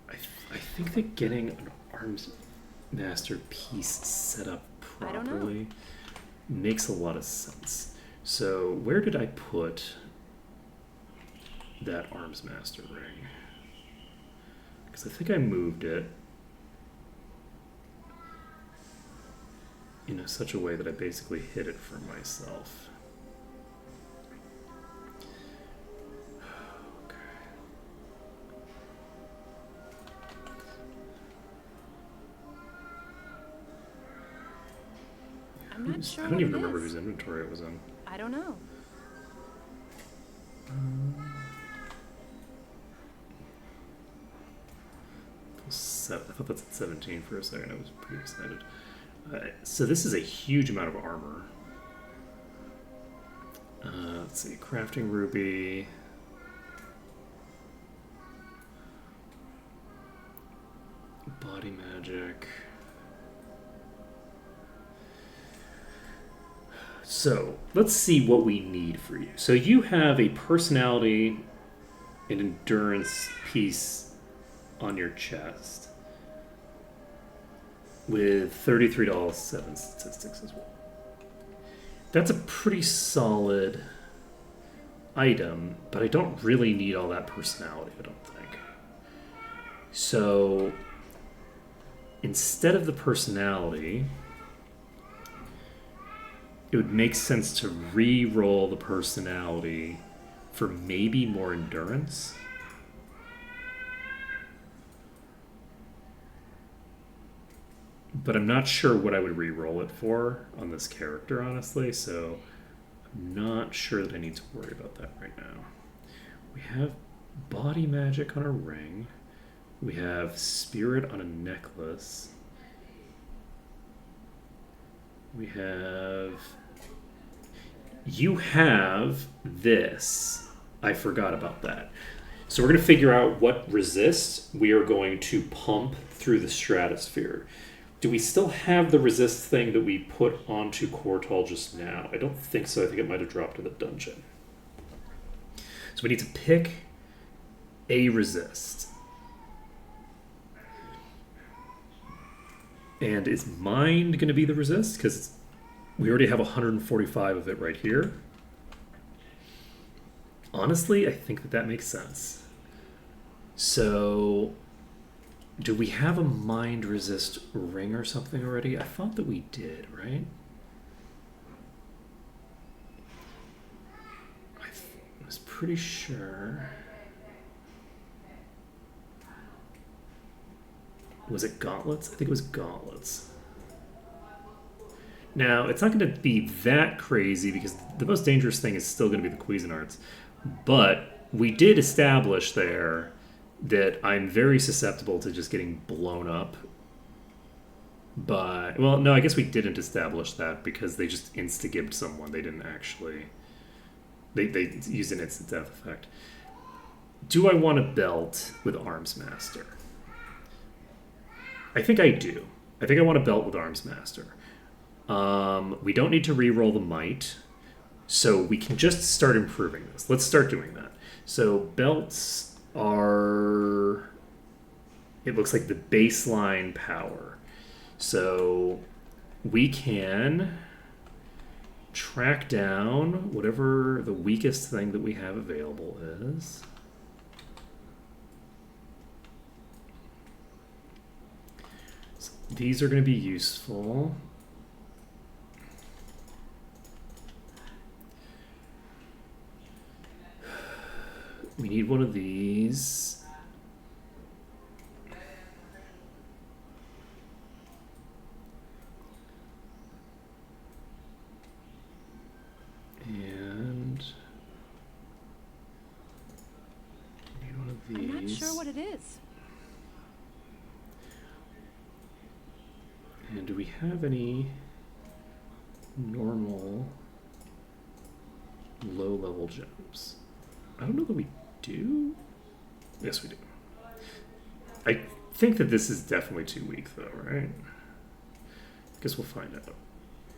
A: I think that getting an Arms Master piece set up properly makes a lot of sense. So where did I put that Arms Master ring? Because I think I moved it in such a way that I basically hid it from myself.
E: I'm not sure
A: I don't
E: what
A: even
E: it
A: remember
E: is.
A: whose inventory it was in.
E: I don't know.
A: I thought that's at 17 for a second. I was pretty excited. So this is a huge amount of armor. Let's see, crafting ruby. Body magic. So let's see what we need for you. So you have a personality and endurance piece on your chest with $33.07 statistics as well. That's a pretty solid item, but I don't really need all that personality, I don't think. So instead of the personality, it would make sense to re-roll the personality for maybe more endurance. But I'm not sure what I would re-roll it for on this character, honestly, so I'm not sure that I need to worry about that right now. We have body magic on a ring. We have spirit on a necklace. We have... You have this. I forgot about that. So we're going to figure out what resist we are going to pump through the stratosphere. Do we still have the resist thing that we put onto Cortal just now? I don't think so. I think it might have dropped in the dungeon. So we need to pick a resist. And is mind going to be the resist? Because we already have 145 of it right here. Honestly, I think that makes sense. So, do we have a mind resist ring or something already? I thought that we did, right? I was pretty sure. Was it gauntlets? I think it was gauntlets. Now, it's not going to be that crazy because the most dangerous thing is still going to be the Cuisinarts. But we did establish there that I'm very susceptible to just getting blown up by... Well, no, I guess we didn't establish that because they just insta-gibbed someone. They didn't actually... They used an instant death effect. Do I want a belt with Arms Master? I think I do. I think I want a belt with Arms Master. We don't need to re-roll the might, so we can just start improving this. Let's start doing that. So belts are... It looks like the baseline power. So we can track down whatever the weakest thing that we have available is. So these are going to be useful. We need one of these. And we need one of these.
E: I'm not sure what it is.
A: And do we have any normal low-level gems? I don't know that we do. Yes, we do. I think that this is definitely too weak, though, right? I guess we'll find out.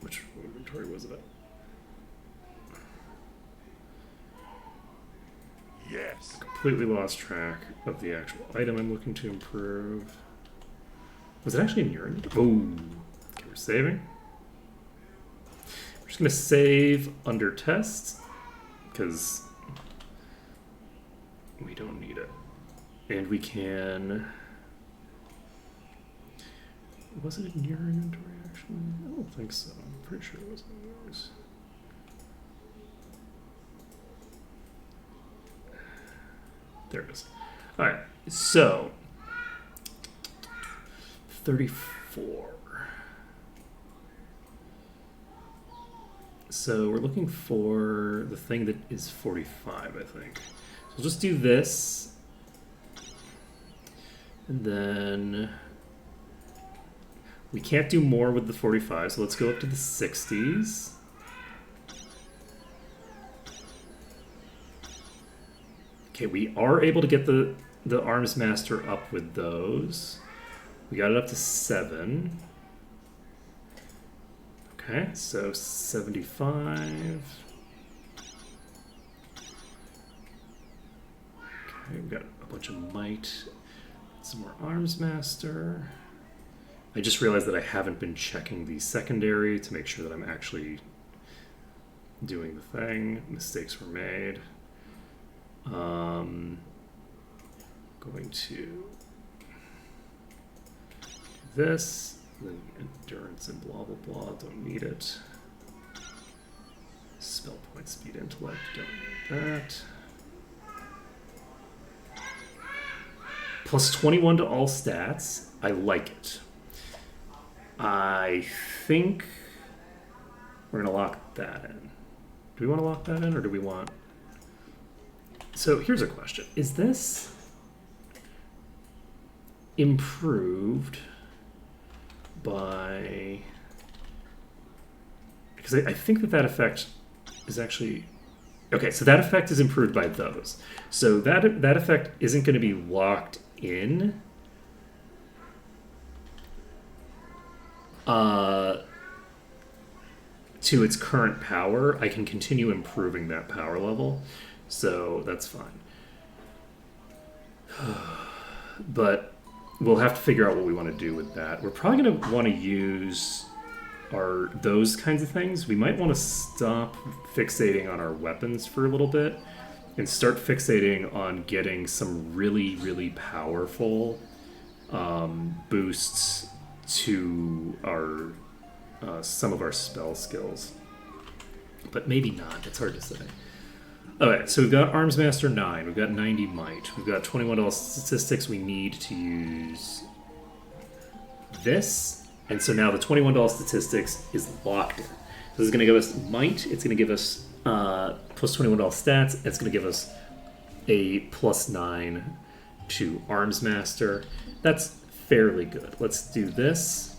A: Which inventory was it at?
B: Yes.
A: Completely lost track of the actual item I'm looking to improve. Was it actually in your inventory? Oh. Okay, we're saving. We're just going to save under test, because we don't need it. And we can... Was it in your inventory, actually? I don't think so. I'm pretty sure it was in yours. There it is. Alright, so... 34. So we're looking for the thing that is 45, I think. So we'll just do this. And then we can't do more with the 45, so let's go up to the 60s. Okay, we are able to get the Arms Master up with those. We got it up to 7. Okay, so 75. Okay, we've got a bunch of might. Some more Arms Master. I just realized that I haven't been checking the secondary to make sure that I'm actually doing the thing. Mistakes were made. Going to do this, then endurance and blah blah blah, don't need it. Spell point, speed, intellect, don't need that. Plus 21 to all stats, I like it. I think we're gonna lock that in. Do we want to lock that in, or do we want... So here's a question. Is this improved by... Because I think that effect is actually... Okay, so that effect is improved by those. So that effect isn't going to be locked in. To its current power. I can continue improving that power level. So that's fine. But we'll have to figure out what we want to do with that. We're probably going to want to use those kinds of things. We might want to stop fixating on our weapons for a little bit and start fixating on getting some really, really powerful boosts to our some of our spell skills. But maybe not. It's hard to say. Alright, so we've got Arms Master 9, we've got 90 Might, we've got 21 statistics. We need to use this, and so now the 21 statistics is locked in. So this is going to give us Might, it's going to give us plus 21 stats, it's going to give us a plus 9 to Arms Master. That's fairly good. Let's do this.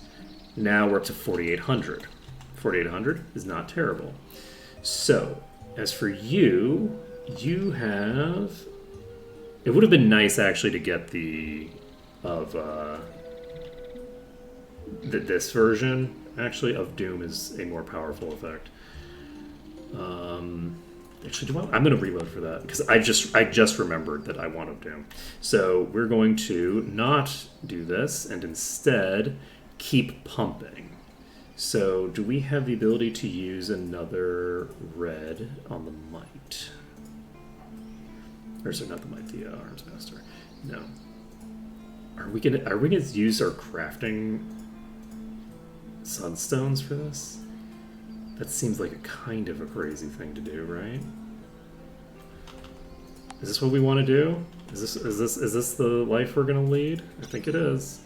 A: Now we're up to 4,800. 4,800 is not terrible. So, as for you, you have... It would have been nice, actually, to get this version, actually, of Doom is a more powerful effect. Actually, I'm going to reload for that, because I just remembered that I wanted Doom. So, we're going to not do this, and instead keep pumping. So, do we have the ability to use another red on the Might? Or sorry, not the Might, the Arms Master. No. Are we gonna use our crafting sunstones for this? That seems like a kind of a crazy thing to do, right? Is this what we want to do? Is this the life we're gonna lead? I think it is.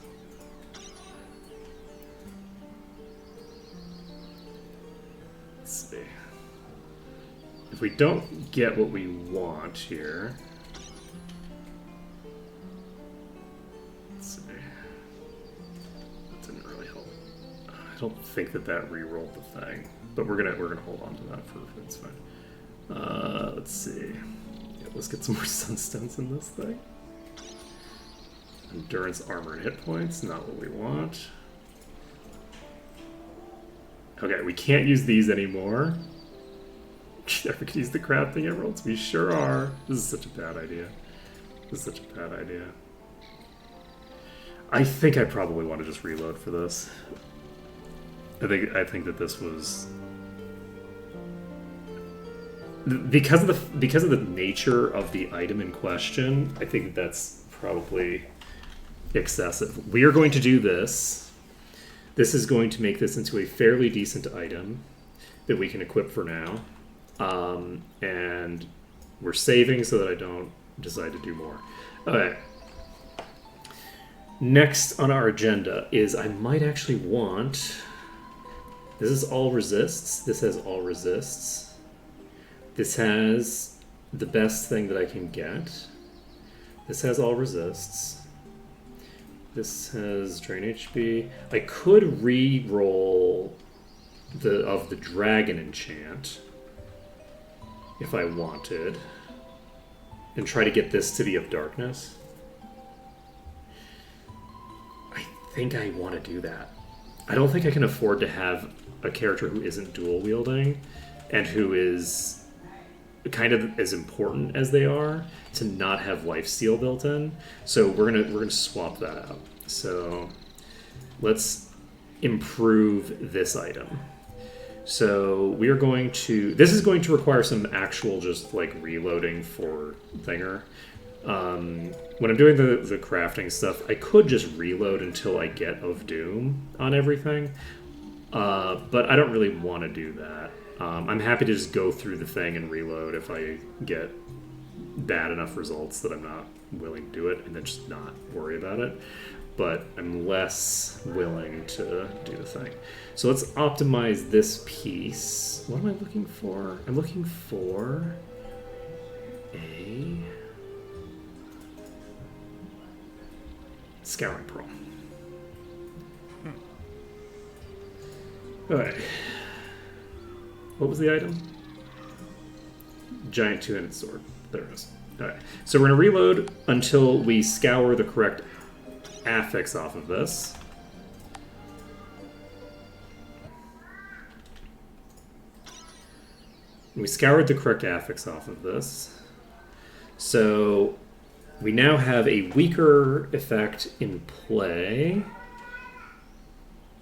A: If we don't get what we want here... Let's see. That didn't really help. I don't think that re-rolled the thing. But we're gonna hold on to that for it's fine. Let's see. Yeah, let's get some more sunstones in this thing. Endurance, armor, and hit points, not what we want. Okay, we can't use these anymore. Are we gonna use the crafting emeralds? We sure are. This is such a bad idea. This is such a bad idea. I think I probably want to just reload for this. I think that this was because of the nature of the item in question. I think that's probably excessive. We are going to do this. This is going to make this into a fairly decent item that we can equip for now. And we're saving so that I don't decide to do more. Okay. Next on our agenda is I might actually want... This is all resists. This has all resists. This has the best thing that I can get. This has all resists. This has drain HP. I could re-roll the dragon enchant if I wanted, and try to get this to be of darkness. I think I want to do that. I don't think I can afford to have a character who isn't dual wielding and who is kind of as important as they are to not have lifesteal built in. So we're gonna swap that out. So let's improve this item. So we are going to... This is going to require some actual just, like, reloading for Thinger. When I'm doing the crafting stuff, I could just reload until I get of Doom on everything. But I don't really want to do that. I'm happy to just go through the thing and reload if I get bad enough results that I'm not willing to do it, and then just not worry about it. But I'm less willing to do the thing. So let's optimize this piece. What am I looking for? I'm looking for a scouring pearl. Alright. What was the item? Giant two-handed sword. There it is. Alright. So we're going to reload until we scour the correct affix off of this. We scoured the correct affix off of this. So we now have a weaker effect in play.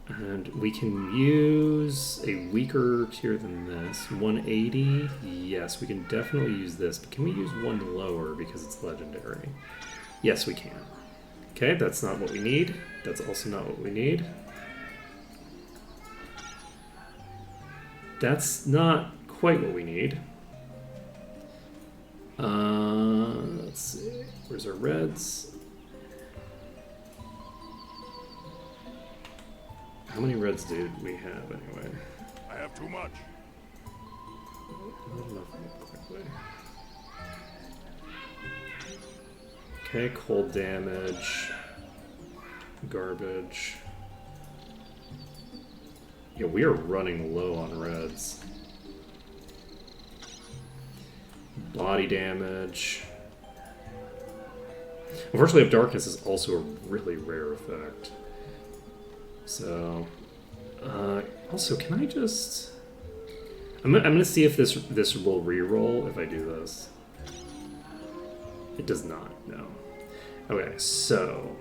A: And we can use a weaker tier than this. 180. Yes, we can definitely use this. But can we use one lower because it's legendary? Yes, we can. Okay, that's not what we need. That's also not what we need. That's not quite what we need. Let's see. Where's our reds? How many reds did we have anyway?
B: I have too much.
A: Quickly. Okay, cold damage. Garbage. Yeah, we are running low on reds. Body damage. Unfortunately, if darkness is also a really rare effect. So, also, can I just... I'm gonna see if this will reroll if I do this. It does not, no. Okay, so,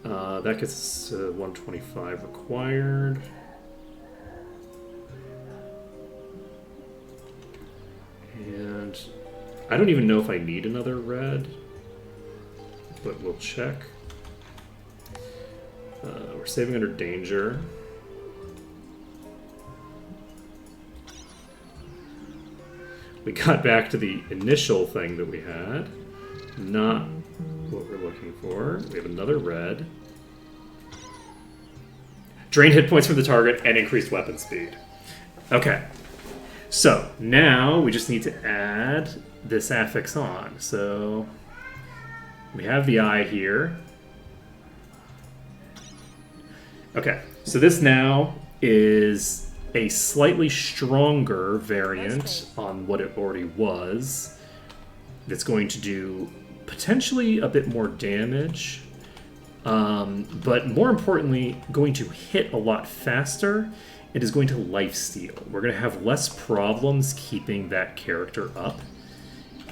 A: that gets us to 125 required. And I don't even know if I need another red, but we'll check. We're saving under danger. We got back to the initial thing that we had. Not what we're looking for. We have another red. Drain hit points from the target and increased weapon speed. Okay. So, now we just need to add this affix on. So, we have the eye here. Okay, so this now is a slightly stronger variant on what it already was. That's going to do potentially a bit more damage, but more importantly, going to hit a lot faster. It is going to lifesteal. We're going to have less problems keeping that character up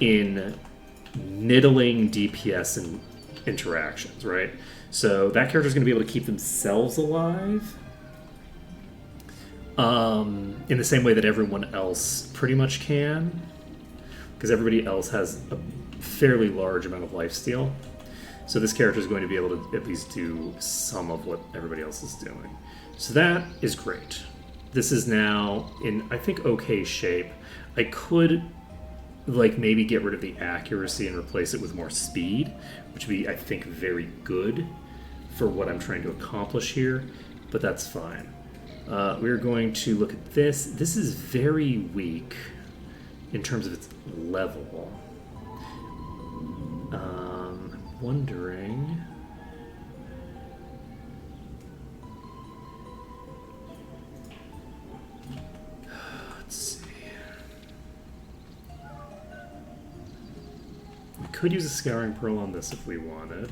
A: in niddling DPS and interactions, right? So that character is going to be able to keep themselves alive in the same way that everyone else pretty much can, because everybody else has a fairly large amount of lifesteal. So this character is going to be able to at least do some of what everybody else is doing. So that is great. This is now in, I think, okay shape. I could, like, maybe get rid of the accuracy and replace it with more speed, which would be, I think, very good for what I'm trying to accomplish here, but that's fine. We're going to look at this. This is very weak in terms of its level. I'm wondering... could use a Scouring Pearl on this if we wanted.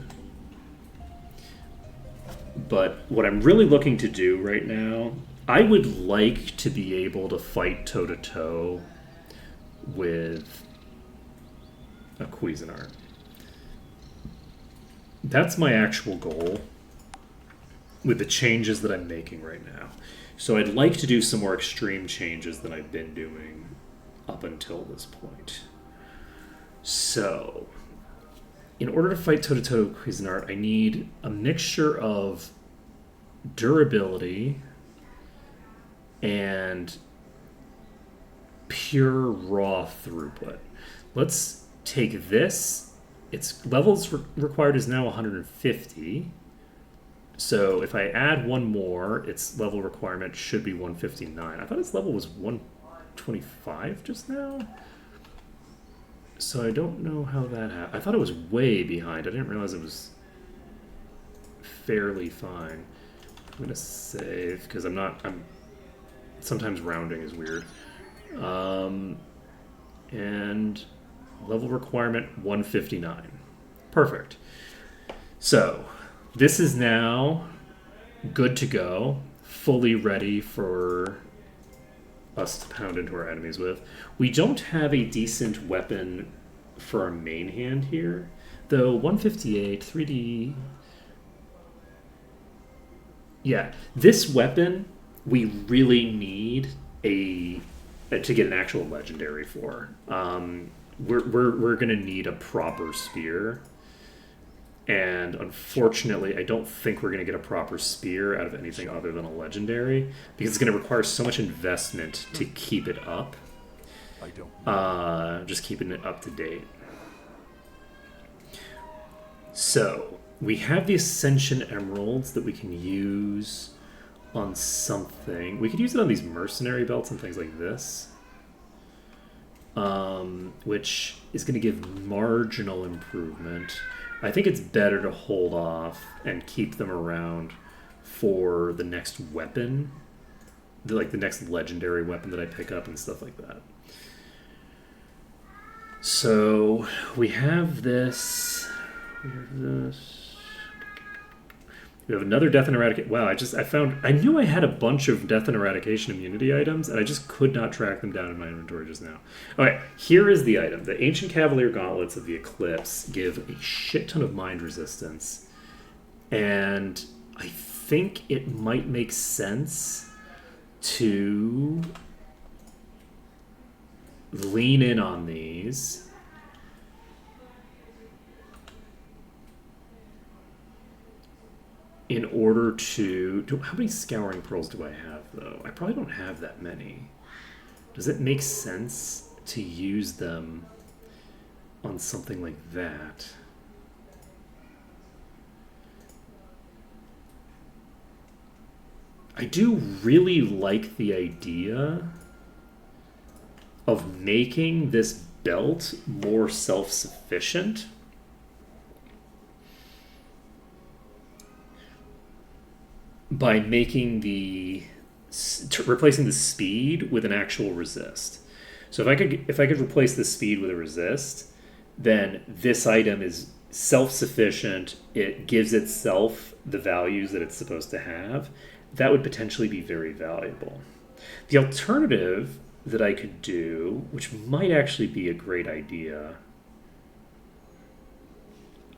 A: But what I'm really looking to do right now, I would like to be able to fight toe-to-toe with a Cuisinart. That's my actual goal with the changes that I'm making right now. So I'd like to do some more extreme changes than I've been doing up until this point. So, in order to fight toe-to-toe with Cuisinart, I need a mixture of durability and pure raw throughput. Let's take this. Its levels required is now 150. So if I add one more, its level requirement should be 159. I thought its level was 125 just now. So I don't know how that happened. I thought it was way behind. I didn't realize it was fairly fine. I'm gonna save because I'm sometimes rounding is weird. And level requirement 159. Perfect. So this is now good to go, fully ready for us to pound into our enemies with. We don't have a decent weapon for our main hand here, though 158, 3D... Yeah, this weapon we really need to get an actual legendary for. We're gonna need a proper spear. And unfortunately, I don't think we're going to get a proper spear out of anything other than a legendary, because it's going to require so much investment to keep it up.
B: I don't.
A: Just keeping it up to date. So, we have the Ascension Emeralds that we can use on something. We could use it on these mercenary belts and things like this. Which is going to give marginal improvement. I think it's better to hold off and keep them around for the next weapon, the next legendary weapon that I pick up and stuff like that. So we have this. We have another Death and Eradication. Wow, I knew I had a bunch of Death and Eradication immunity items, and I just could not track them down in my inventory just now. Alright, here is the item. The Ancient Cavalier Gauntlets of the Eclipse give a shit ton of mind resistance, and I think it might make sense to lean in on these. In order to... How many Scouring Pearls do I have, though? I probably don't have that many. Does it make sense to use them on something like that? I do really like the idea of making this belt more self-sufficient. By making replacing the speed with an actual resist. So if I could replace the speed with a resist, then this item is self-sufficient. It gives itself the values that it's supposed to have. That would potentially be very valuable. The alternative that I could do, which might actually be a great idea,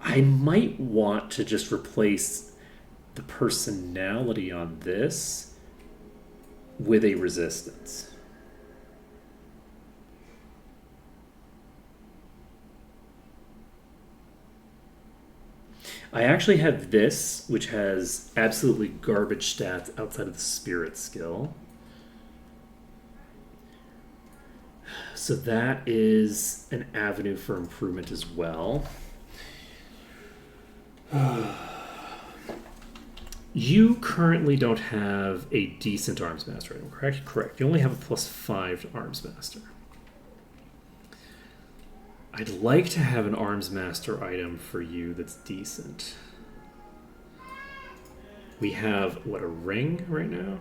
A: I might want to just replace the personality on this with a resistance. I actually have this, which has absolutely garbage stats outside of the spirit skill. So that is an avenue for improvement as well. You currently don't have a decent Arms Master item, correct? Correct. You only have a +5 to Arms Master. I'd like to have an Arms Master item for you that's decent. We have, what, a ring right now?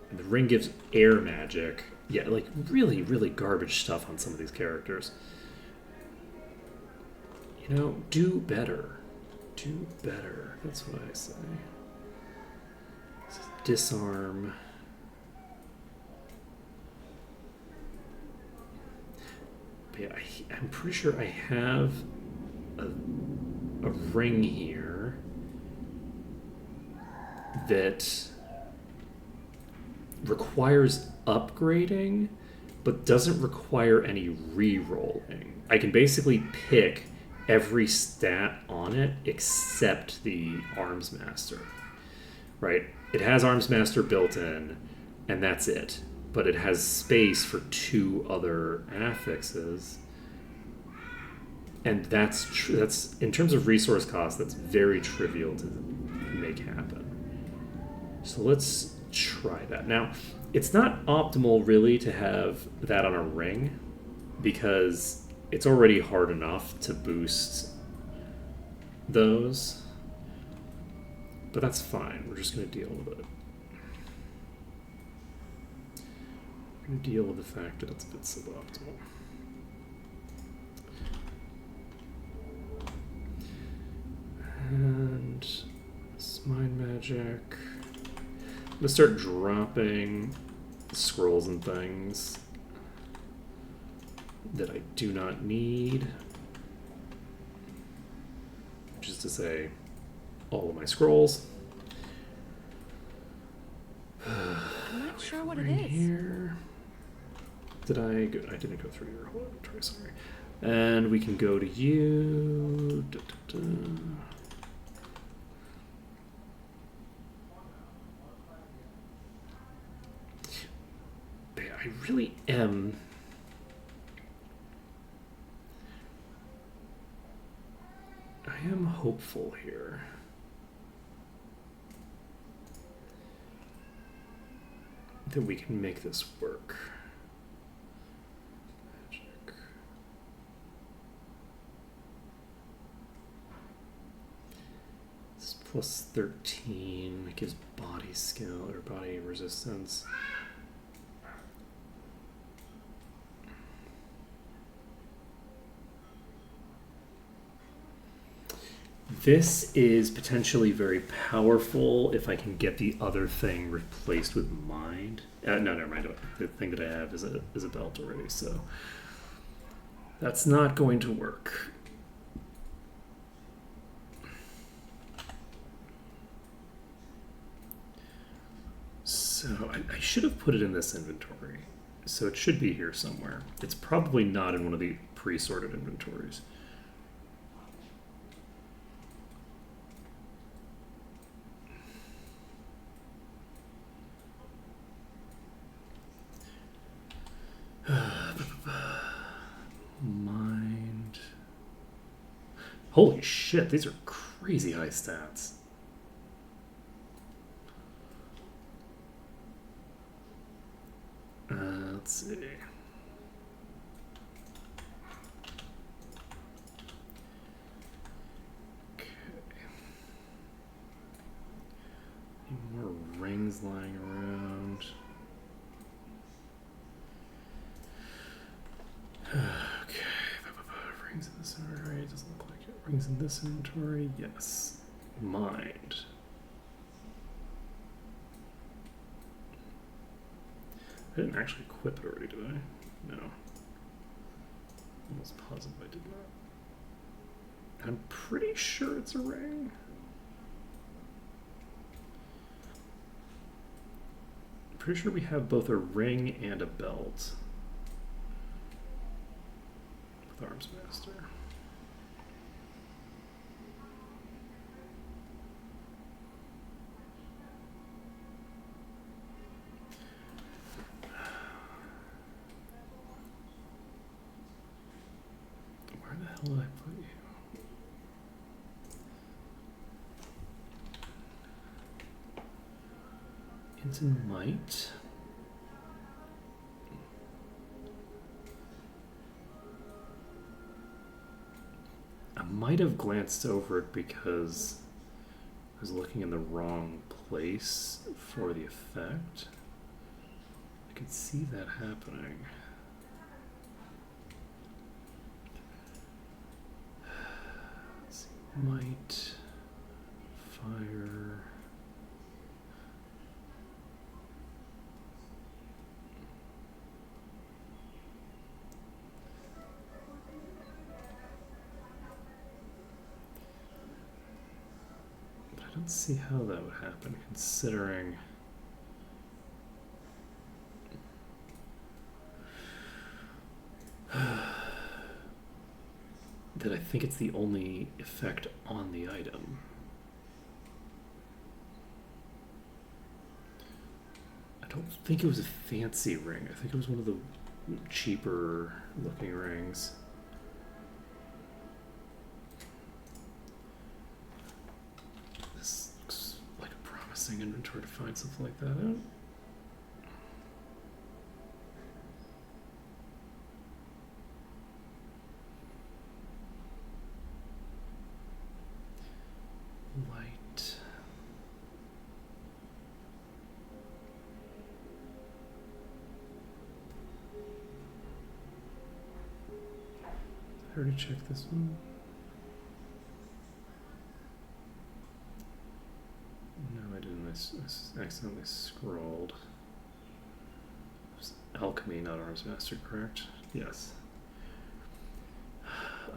A: And the ring gives air magic. Yeah, like really, really garbage stuff on some of these characters. You know, do better. Do better. That's what I say. Disarm. But yeah, I'm pretty sure I have a ring here that requires upgrading, but doesn't require any re-rolling. I can basically pick every stat on it except the Arms Master, right? It has Arms Master built in, and that's it. But it has space for 2 other affixes, and that's in terms of resource cost, that's very trivial to make happen. So let's try that. Now, it's not optimal really to have that on a ring because it's already hard enough to boost those. But that's fine. We're just going to deal with it. We're going to deal with the fact that it's a bit suboptimal. And Mind Magic. I'm going to start dropping scrolls and things that I do not need. Which is to say, all of my scrolls.
E: I'm not sure what it
A: Right
E: is.
A: here. Did I go? I didn't go through your whole inventory, sorry. And we can go to you. Da, da, da. But yeah, I really am. I am hopeful here. That we can make this work. Magic. This is plus 13. It gives body skill or body resistance. This is potentially very powerful if I can get the other thing replaced with mind. No, never mind. The thing that I have is a belt already, so that's not going to work. So I should have put it in this inventory. So it should be here somewhere. It's probably not in one of the pre-sorted inventories. Mind. Holy shit, these are crazy high stats. Let's see. Okay. Any more rings lying around? Okay. Rings in this inventory. It doesn't look like it. Rings in this inventory. Yes. Mind. I didn't actually equip it already, did I? No. Almost positive I did not. I'm pretty sure it's a ring. I'm pretty sure we have both a ring and a belt. With Arms Master. Where the hell did I put you? Into Might. I might have glanced over it because I was looking in the wrong place for the effect. I could see that happening. Might. Fire. But I don't see how that would happen, considering. That I think it's the only effect on the item. I don't think it was a fancy ring. I think it was one of the cheaper looking rings. This looks like a promising inventory to find something like that out. Light. I already checked this one. No, I didn't. I accidentally scrolled. It's alchemy, not arms master, correct? Yes.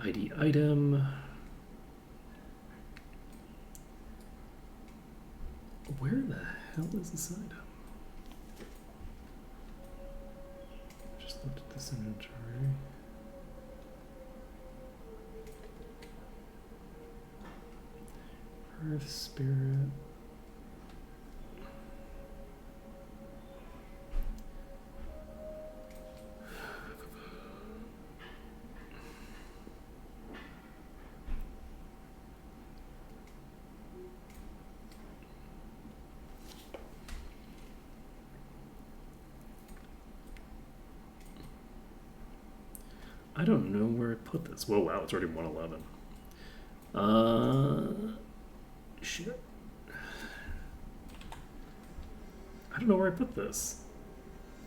A: ID item. Where the hell is this item? Just looked at this inventory. Earth Spirit. I don't know where I put this. Whoa, wow, it's already 111. Shit. I don't know where I put this.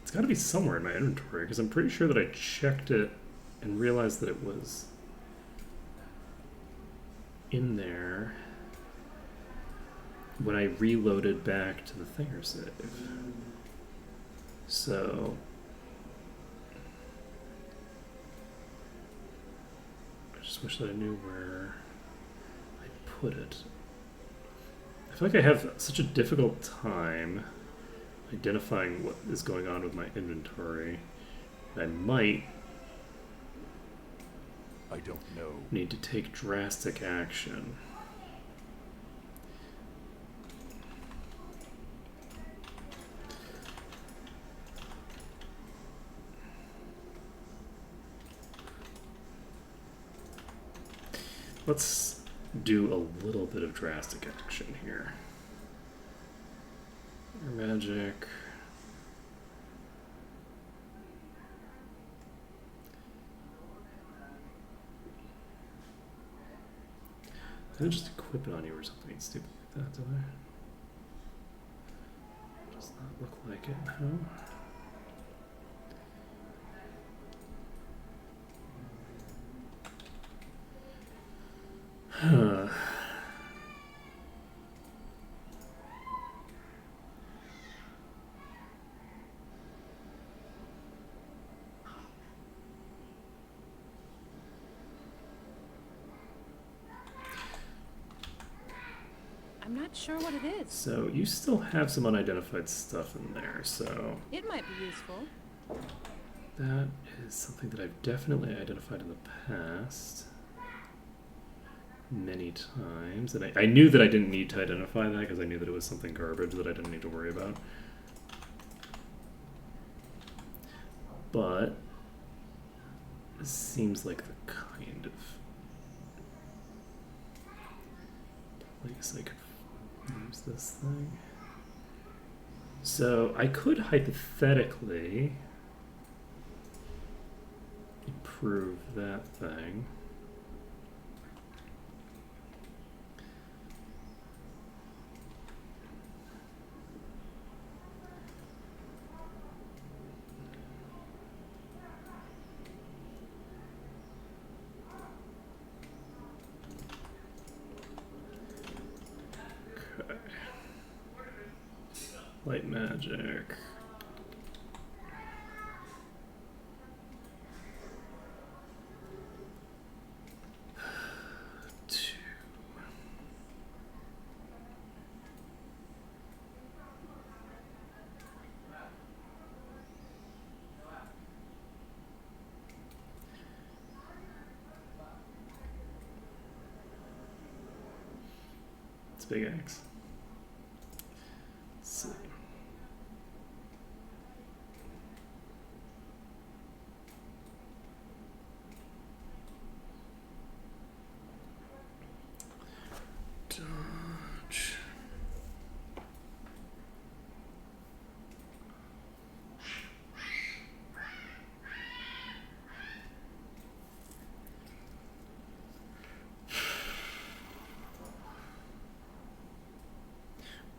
A: It's got to be somewhere in my inventory, because I'm pretty sure that I checked it and realized that it was in there when I reloaded back to the thinger save. So I just wish that I knew where I put it. I feel like I have such a difficult time identifying what is going on with my inventory. I might
B: I don't know.
A: need to take drastic action. Let's do a little bit of drastic action here. Magic. Did I just equip it on you or something stupid like that, did I? Does not look like it, no. Huh.
E: I'm not sure what it is.
A: So you still have some unidentified stuff in there, so
E: It might be useful.
A: that is something that I've definitely identified in the past many times. And I knew that I didn't need to identify that because I knew that it was something garbage that I didn't need to worry about. But this seems like the kind of place I could use this thing. So I could hypothetically improve that thing. Light magic. Two. It's big X. Let's see. Dodge.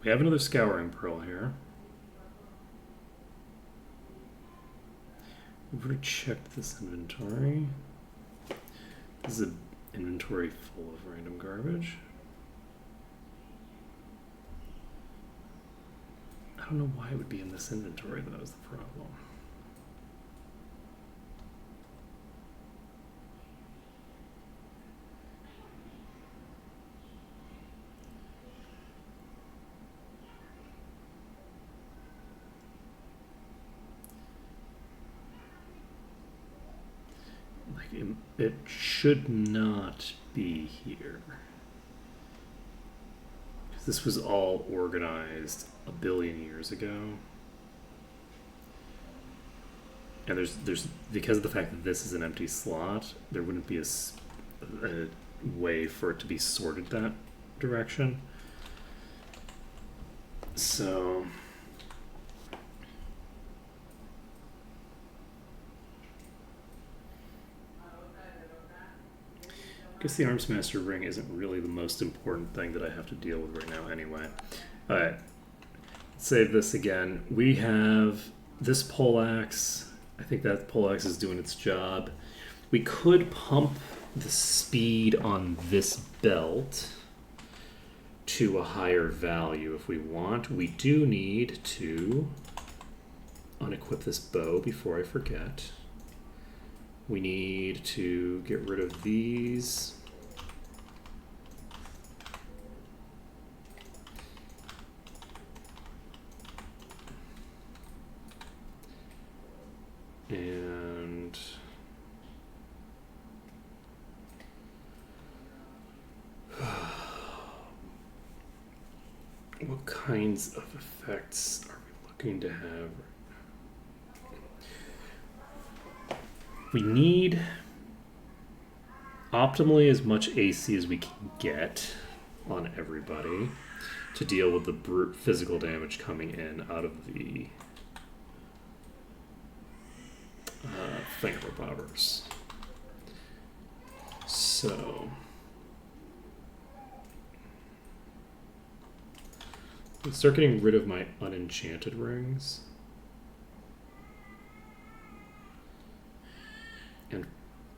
A: We have another Scouring Pearl here. We've already checked this inventory. This is an inventory full of random garbage. I don't know why it would be in this inventory, though, is the problem. It should not be here. This was all organized a billion years ago. And there's because of the fact that this is an empty slot, there wouldn't be a way for it to be sorted that direction. So I guess the Arms Master ring isn't really the most important thing that I have to deal with right now anyway. Alright, save this again. We have this poleaxe. I think that poleaxe is doing its job. We could pump the speed on this belt to a higher value if we want. We do need to unequip this bow before I forget. We need to get rid of these. And what kinds of effects are we looking to have? We need optimally as much AC as we can get on everybody to deal with the brute physical damage coming in out of the finger bobbers. So let's start getting rid of my unenchanted rings. And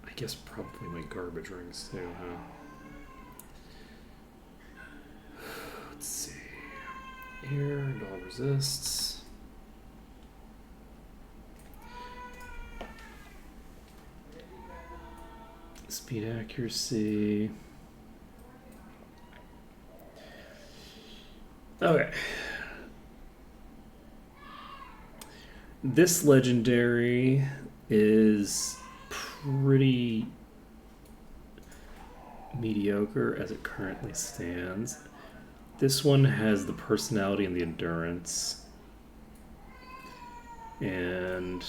A: I guess probably my garbage rings too, huh? Let's see. Air and all resists. Speed accuracy. Okay. This legendary is pretty mediocre as it currently stands. This one has the personality and the endurance. And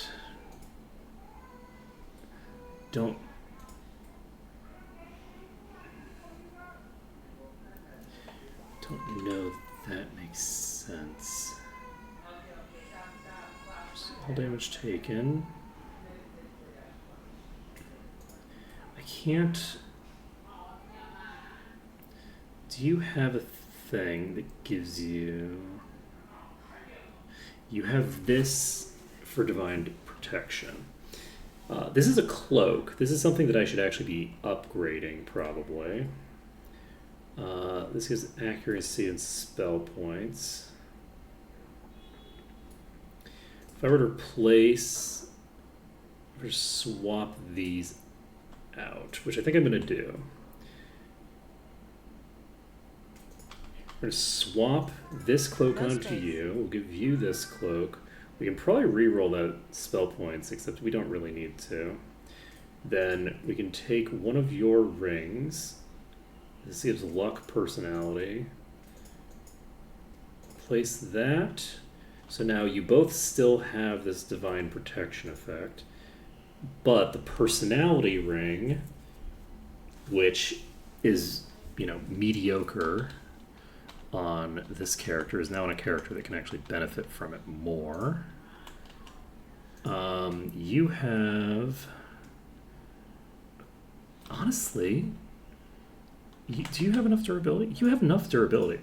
A: don't know if that makes sense. All damage taken. I can't. Do you have a thing that gives you? You have this for divine protection. This is a cloak. This is something that I should actually be upgrading, probably. This gives accuracy and spell points. If I were to replace, or swap these out, which I think I'm going to do. We're going to swap this cloak
E: No
A: onto
E: space.
A: you. We'll give you this cloak. We can probably re-roll that spell points, except we don't really need to. Then we can take one of your rings. This gives luck personality. Place that. So now you both still have this divine protection effect. But the personality ring, which is, you know, mediocre on this character, is now on a character that can actually benefit from it more. You have... Honestly, do you have enough durability? You have enough durability.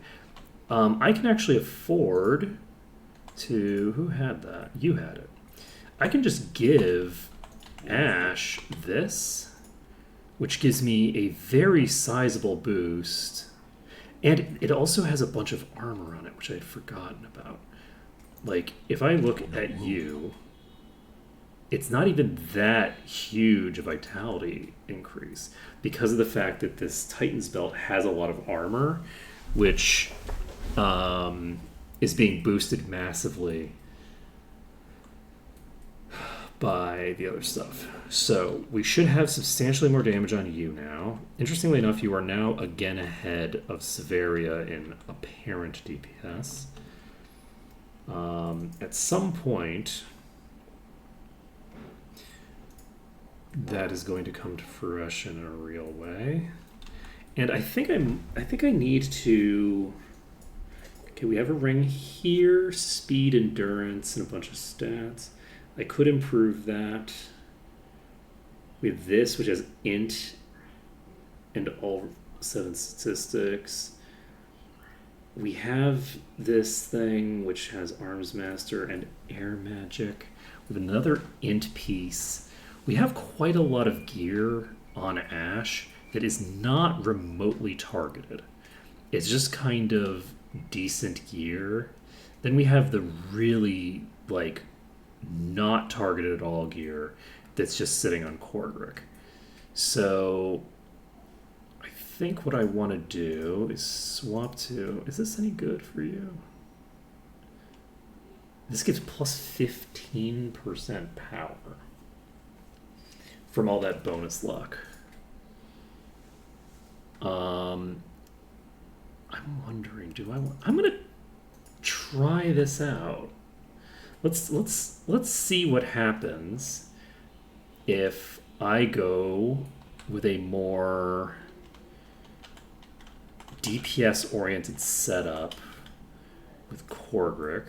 A: I can actually afford to... Who had that? You had it. I can just give Ash this, which gives me a very sizable boost. And it also has a bunch of armor on it, which I had forgotten about. Like, if I look at you, it's not even that huge a vitality increase because of the fact that this Titan's belt has a lot of armor, which is being boosted massively by the other stuff. So we should have substantially more damage on you now. Interestingly enough, you are now again ahead of Severia in apparent DPS. At some point, that is going to come to fruition in a real way. And I think I need to... Okay, we have a ring here, speed, endurance, and a bunch of stats. I could improve that. We have this, which has int and all 7 statistics. We have this thing, which has arms master and air magic. We have another int piece. We have quite a lot of gear on Ash that is not remotely targeted. It's just kind of decent gear. Then we have the really, like, not targeted at all gear that's just sitting on Cordric. So I think what I want to do is swap to... Is this any good for you? This gives plus 15% power from all that bonus luck. I'm wondering, do I want... I'm gonna try this out. Let's see what happens if I go with a more DPS oriented setup with Cordric.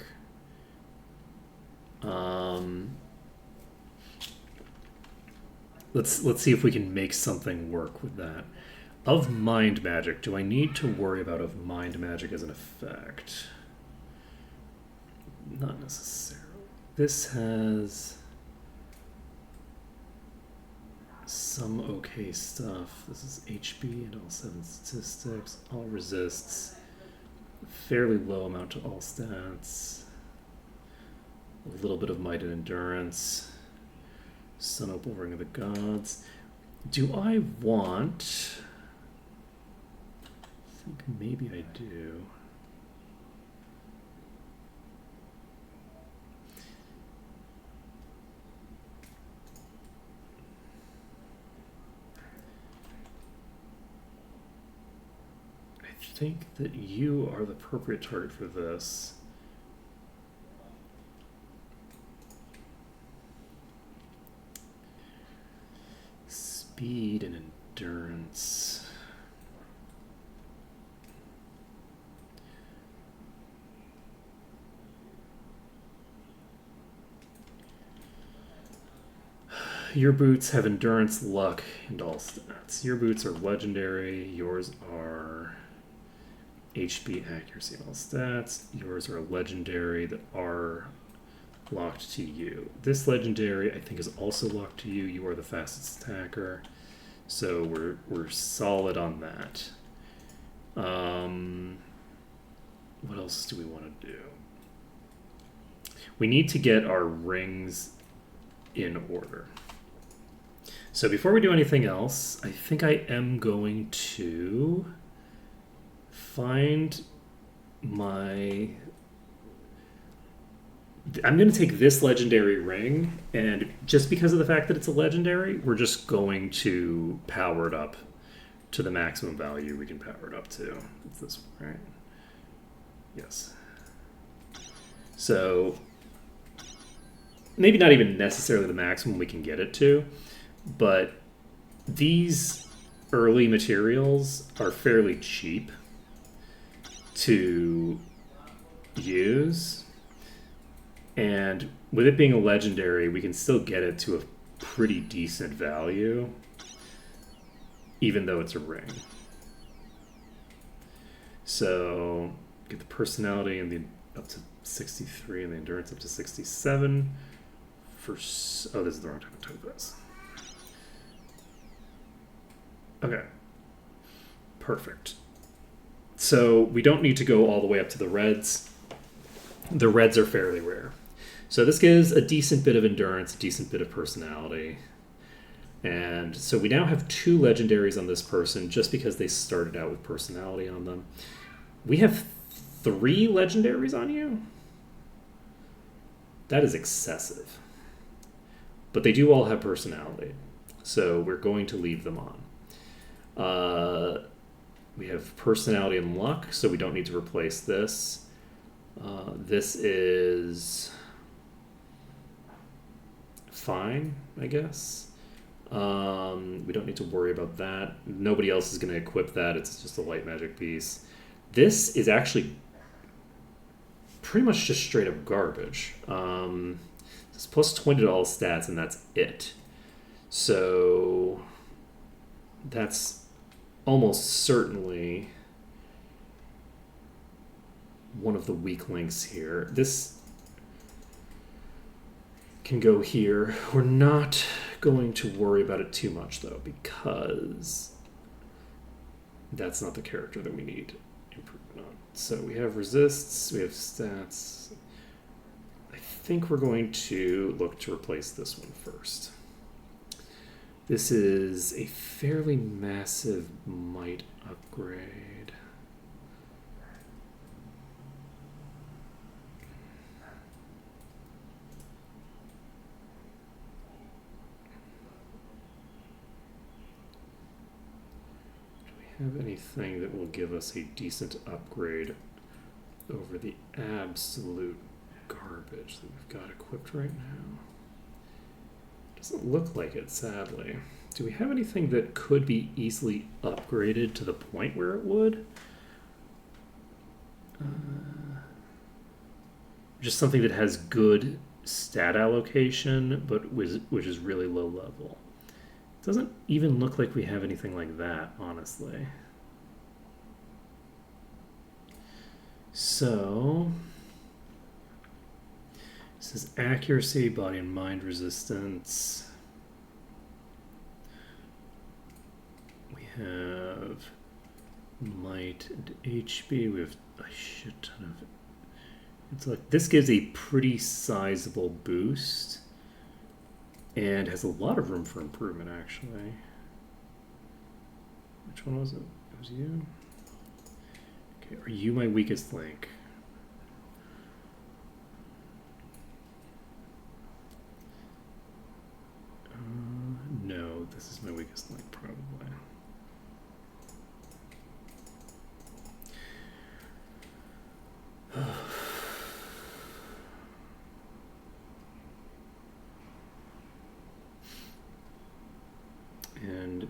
A: Let's see if we can make something work with that. Of mind magic, do I need to worry about of mind magic as an effect? Not necessarily. This has some okay stuff. This is HP and all 7 statistics, all resists, fairly low amount to all stats, a little bit of might and endurance, Sun Opal Ring of the Gods. Do I want... I think maybe I do. I think that you are the appropriate target for this. Speed and endurance. Your boots have endurance, luck, and all stats. Your boots are legendary. Yours are HP, accuracy, and all stats. Yours are legendary that are locked to you. This legendary, I think, is also locked to you. You are the fastest attacker. So we're solid on that. What else do we want to do? we need to get our rings in order. So before we do anything else, I think I am going to find my... I'm going to take this legendary ring, and just because of the fact that it's a legendary, we're just going to power it up to the maximum value we can power it up to. It's this one, right? Yes. So maybe not even necessarily the maximum we can get it to, but these early materials are fairly cheap to use, and with it being a legendary, we can still get it to a pretty decent value, even though it's a ring. So get the personality and the up to 63 and the endurance up to 67. Oh, this is the wrong time to type this. Okay. Perfect. So we don't need to go all the way up to the reds. The reds are fairly rare. So this gives a decent bit of endurance, a decent bit of personality. And so we now have 2 legendaries on this person just because they started out with personality on them. We have 3 legendaries on you? That is excessive. But they do all have personality. So we're going to leave them on. We have personality and luck, so we don't need to replace this. This is fine, I guess. We don't need to worry about that. Nobody else is going to equip that. It's just a light magic piece. This is actually pretty much just straight up garbage. It's plus 20 to all stats, and that's it. So that's almost certainly one of the weak links here. This can go here. We're not going to worry about it too much, though, because that's not the character that we need improvement on. So we have resists, we have stats. I think we're going to look to replace this one first. This is a fairly massive might upgrade. Have anything that will give us a decent upgrade over the absolute garbage that we've got equipped right now? Doesn't look like it, sadly. Do we have anything that could be easily upgraded to the point where it would? Just something that has good stat allocation, but which is really low level. Doesn't even look like we have anything like that, honestly. So, this is accuracy, body and mind resistance. We have might and HP. We have a shit ton of it. It's like this gives a pretty sizable boost. And has a lot of room for improvement, actually. Which one was it? It was you? Okay, are you my weakest link? No, this is my weakest link, probably. And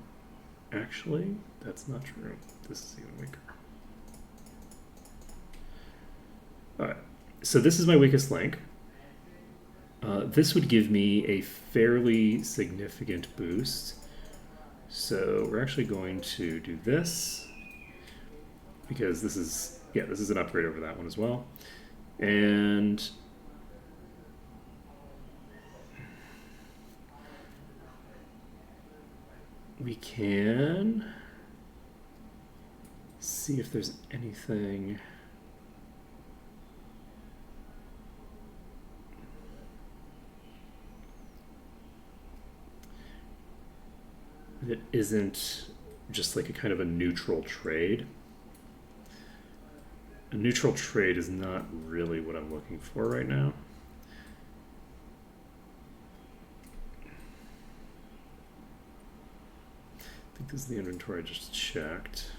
A: actually, that's not true. This is even weaker. Alright, so this is my weakest link. This would give me a fairly significant boost. So we're actually going to do this, because this is an upgrade over that one as well. And we can see if there's anything. It isn't just like a kind of a neutral trade. A neutral trade is not really what I'm looking for right now. I think this is the inventory I just checked.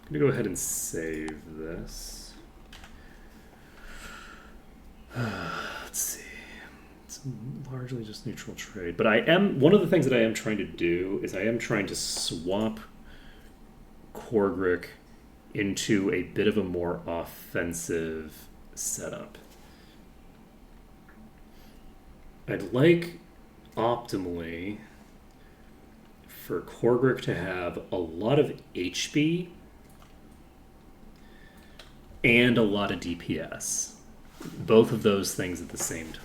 A: I'm gonna go ahead and save this. Let's see. It's largely just neutral trade, but one of the things that I am trying to do is I am trying to swap Korgrick into a bit of a more offensive setup. I'd like optimally for Korgrick to have a lot of HP and a lot of DPS. Both of those things at the same time.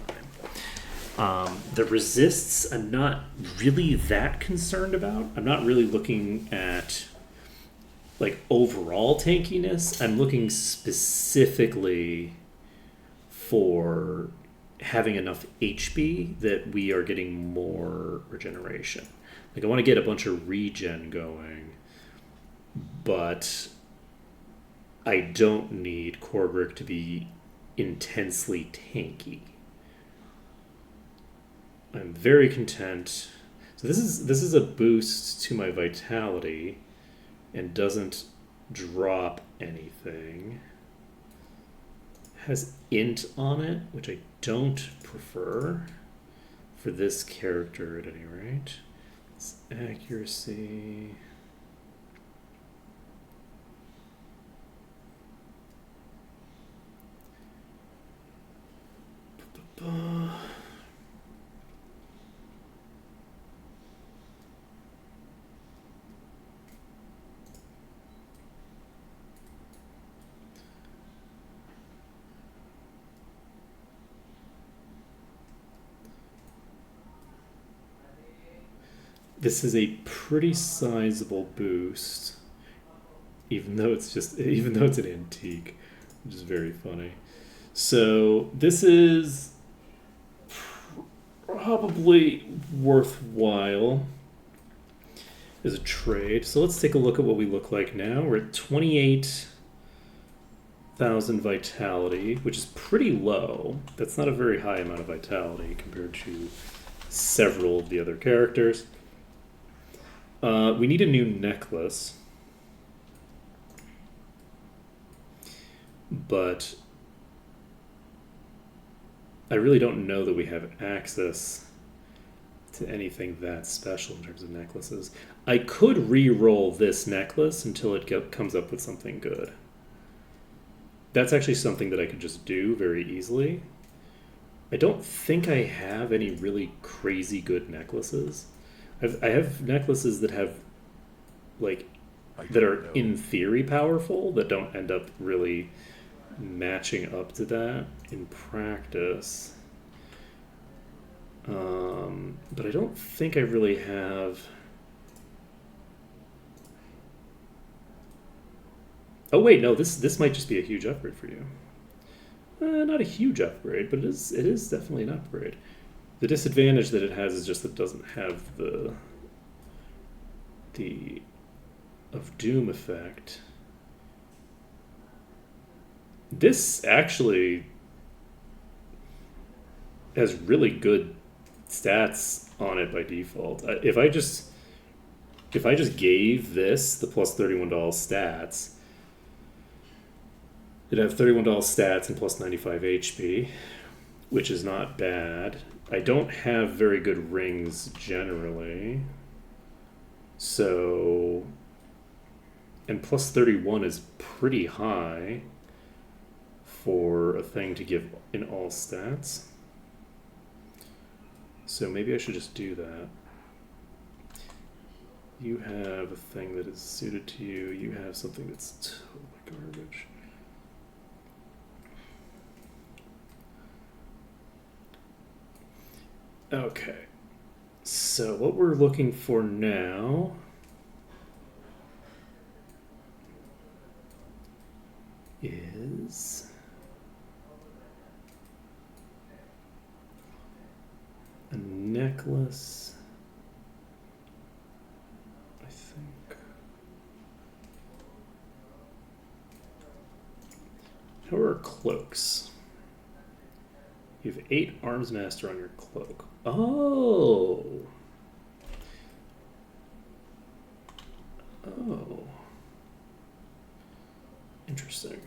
A: The resists, I'm not really that concerned about. I'm not really looking at like overall tankiness. I'm looking specifically for having enough HP that we are getting more regeneration. Like I want to get a bunch of regen going, but I don't need Korgrick to be intensely tanky. I'm very content. So this is a boost to my vitality and doesn't drop anything. Has int on it, which I don't prefer for this character at any rate. It's accuracy. This is a pretty sizable boost, even though it's an antique, which is very funny. So this is probably worthwhile as a trade. So let's take a look at what we look like now. We're at 28,000 vitality, which is pretty low. That's not a very high amount of vitality compared to several of the other characters. We need a new necklace, but I really don't know that we have access to anything that special in terms of necklaces. I could re-roll this necklace until it comes up with something good. That's actually something that I could just do very easily. I don't think I have any really crazy good necklaces. I have necklaces that have, like, that are in theory powerful, that don't end up really matching up to that in practice. But I don't think I really have. Oh wait, no, this might just be a huge upgrade for you. Not a huge upgrade, but it is definitely an upgrade. The disadvantage that it has is just that it doesn't have the of Doom effect. This actually has really good stats on it by default. If I just gave this the plus $31 stats, it'd have $31 stats and plus 95 HP, which is not bad. I don't have very good rings generally. So, and plus 31 is pretty high for a thing to give in all stats. So maybe I should just do that. You have a thing that is suited to you. You have something that's totally garbage. Okay, so what we're looking for now is a necklace How are our cloaks? You have 8 Arms Master on your cloak. Oh. Oh. Interesting.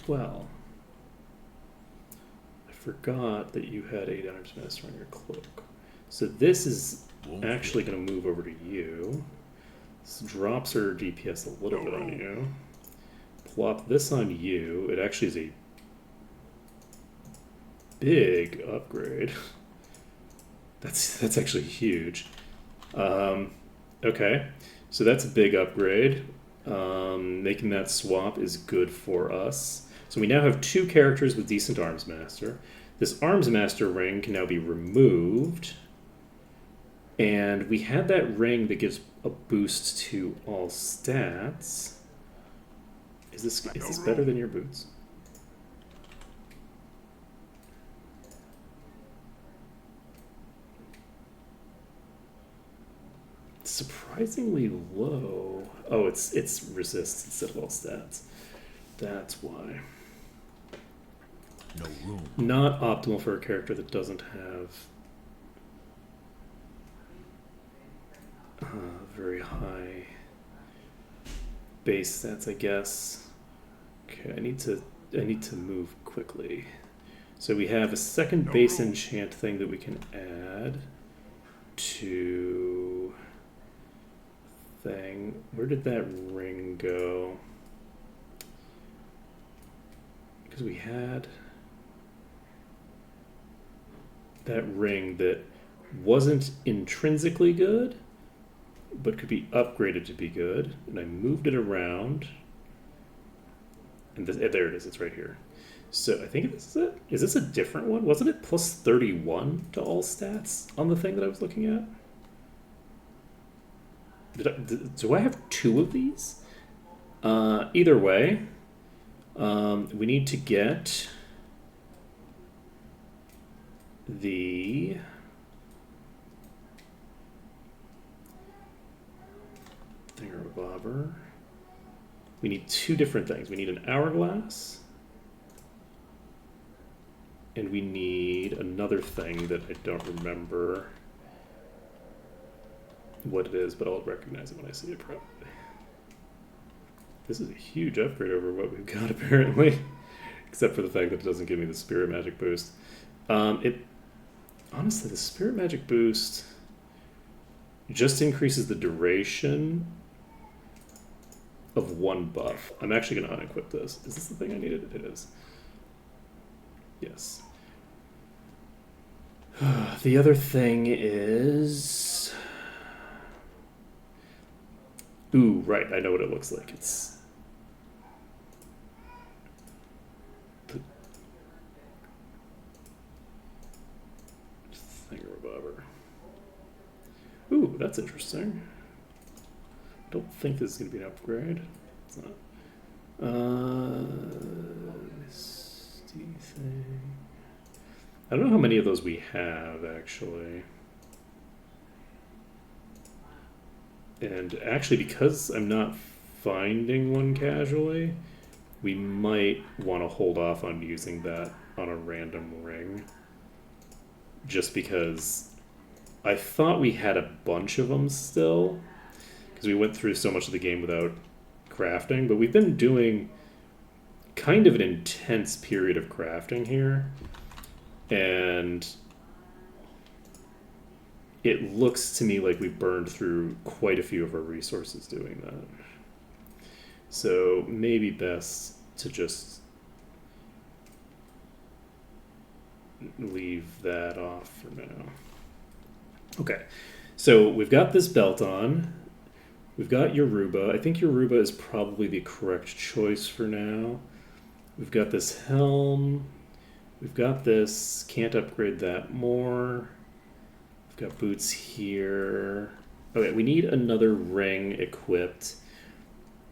A: Well, I forgot that you had 8 Arms Master on your cloak. So this is actually going to move over to you. This drops our DPS a little bit on you. Plop this on you. It actually is a big upgrade. That's actually huge. Okay, so that's a big upgrade. Making that swap is good for us. So we now have 2 characters with decent Arms Master. This Arms Master ring can now be removed. And we had that ring that gives a boost to all stats. Is this better than your boots? Surprisingly low. Oh, it's resists instead of all stats. That's why.
B: No room.
A: Not optimal for a character that doesn't have very high base stats, I guess. Okay, I need to move quickly. So we have a second base enchant thing that we can add to thing. Where did that ring go? Because we had that ring that wasn't intrinsically good, but could be upgraded to be good. And I moved it around. And there it is, it's right here. So I think this is it. Is this a different one? Wasn't it plus 31 to all stats on the thing that I was looking at? Do I have 2 of these? Either way, we need to get the thingamabobber. We need 2 different things. We need an hourglass, and we need another thing that I don't remember what it is, but I'll recognize it when I see it probably. This is a huge upgrade over what we've got apparently, except for the fact that it doesn't give me the spirit magic boost. Honestly, the spirit magic boost just increases the duration of 1 buff. I'm actually going to unequip this. Is this the thing I needed? It is. Yes. The other thing is... Ooh, right. I know what it looks like. It's... Thingamabobber. Ooh, that's interesting. I don't think this is going to be an upgrade. It's not. Misty thing. I don't know how many of those we have, actually. And actually, because I'm not finding one casually, we might want to hold off on using that on a random ring. Just because I thought we had a bunch of them still, because we went through so much of the game without crafting, but we've been doing kind of an intense period of crafting here, and it looks to me like we burned through quite a few of our resources doing that. So maybe best to just leave that off for now. Okay, so we've got this belt on. We've got Yoruba. I think Yoruba is probably the correct choice for now. We've got this helm. We've got this. Can't upgrade that more. We've got boots here. Okay, we need another ring equipped.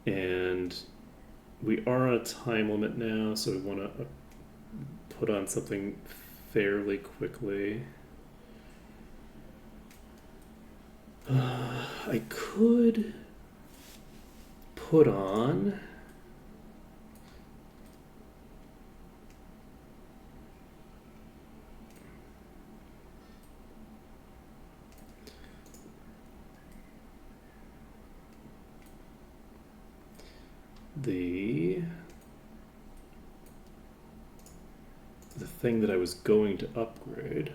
A: And we are on a time limit now, so we want to put on something fairly quickly. I could put on the thing that I was going to upgrade.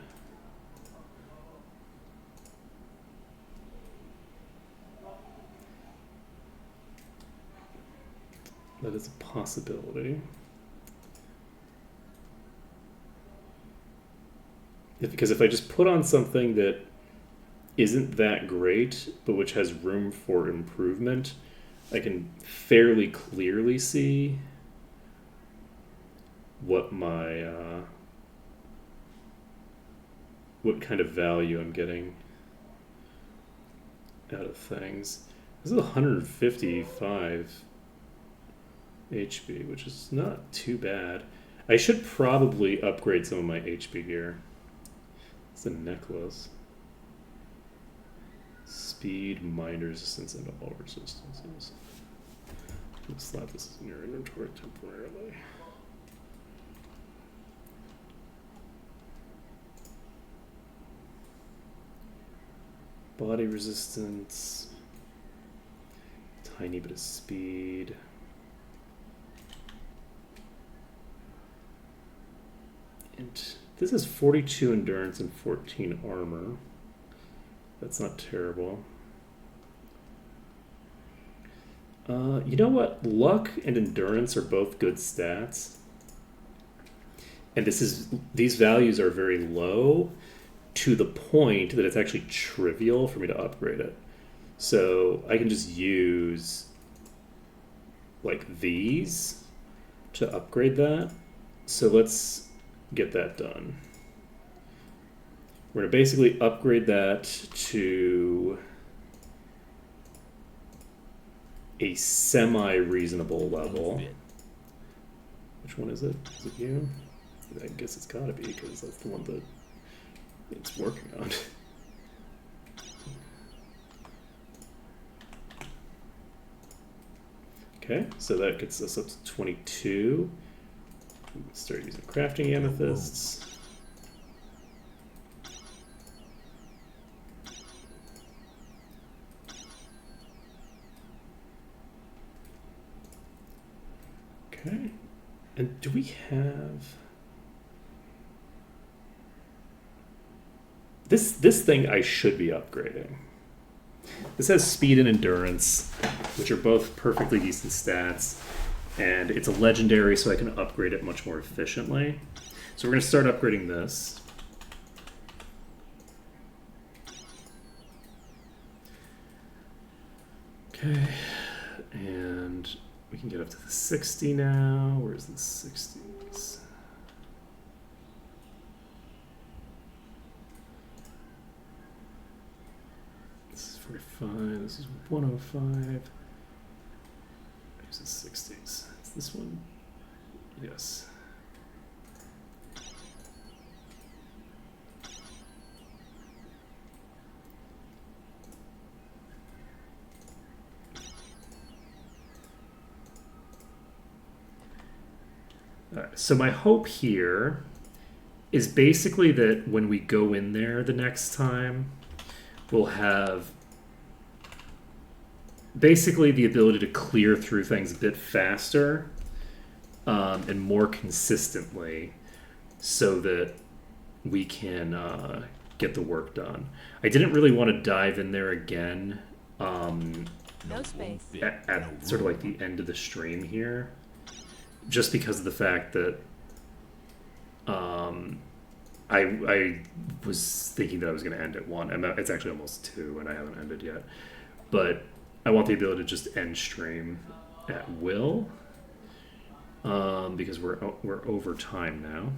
A: That is a possibility. Because if I just put on something that isn't that great, but which has room for improvement, I can fairly clearly see what my what kind of value I'm getting out of things. This is 155 HP, which is not too bad. I should probably upgrade some of my HP gear. It's a necklace. Speed, mind resistance, and all resistances. Let's slap this in your inventory temporarily. Body resistance. Tiny bit of speed. And this is 42 endurance and 14 armor. That's not terrible. You know what? Luck and endurance are both good stats. And these values are very low to the point that it's actually trivial for me to upgrade it. So I can just use like these to upgrade that. So let's get that done. We're going to basically upgrade that to a semi-reasonable level. Which one is it? Is it you? I guess it's got to be, because that's the one that it's working on. Okay, so that gets us up to 22. Start using crafting amethysts. Okay, and do we have this thing? I should be upgrading. This has speed and endurance, which are both perfectly decent stats, and it's a legendary, so I can upgrade it much more efficiently. So we're going to start upgrading this. Okay, and we can get up to the 60 now. Where's the 60s? This is 45, this is 105. There's the 60s. It's this one? Yes. So my hope here is basically that when we go in there the next time, we'll have basically the ability to clear through things a bit faster and more consistently, so that we can get the work done. I didn't really want to dive in there again
E: No space.
A: at sort of like the end of the stream here, just because of the fact that I was thinking that I was going to end at 1, and it's actually almost 2, and I haven't ended yet. But I want the ability to just end stream at will, because we're over time now.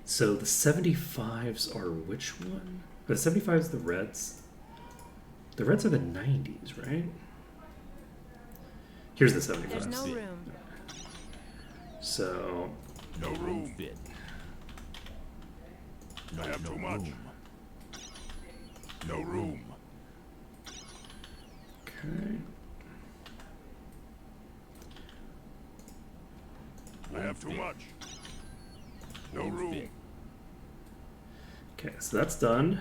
A: So the 75s are which one? The 75s, the reds. The reds are the 90s, right? Here's the 75s.
E: There's no room.
A: So
B: No room. Fit. I have too much. No room.
A: okay.
B: I have too much. No room.
A: Okay, so that's done.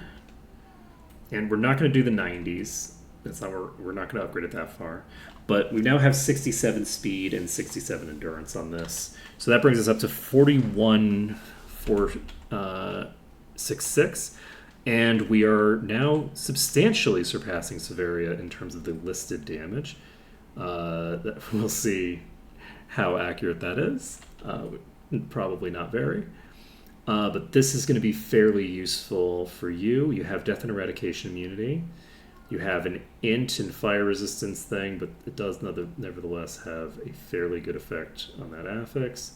A: And we're not going to do the 90s. That's not we're not going to upgrade it that far. But we now have 67 speed and 67 endurance on this. So that brings us up to 41,466. And we are now substantially surpassing Severia in terms of the listed damage. We'll see how accurate that is. Probably not very. But this is going to be fairly useful for you. You have Death and Eradication immunity. You have an int and fire resistance thing, but it does nevertheless have a fairly good effect on that affix.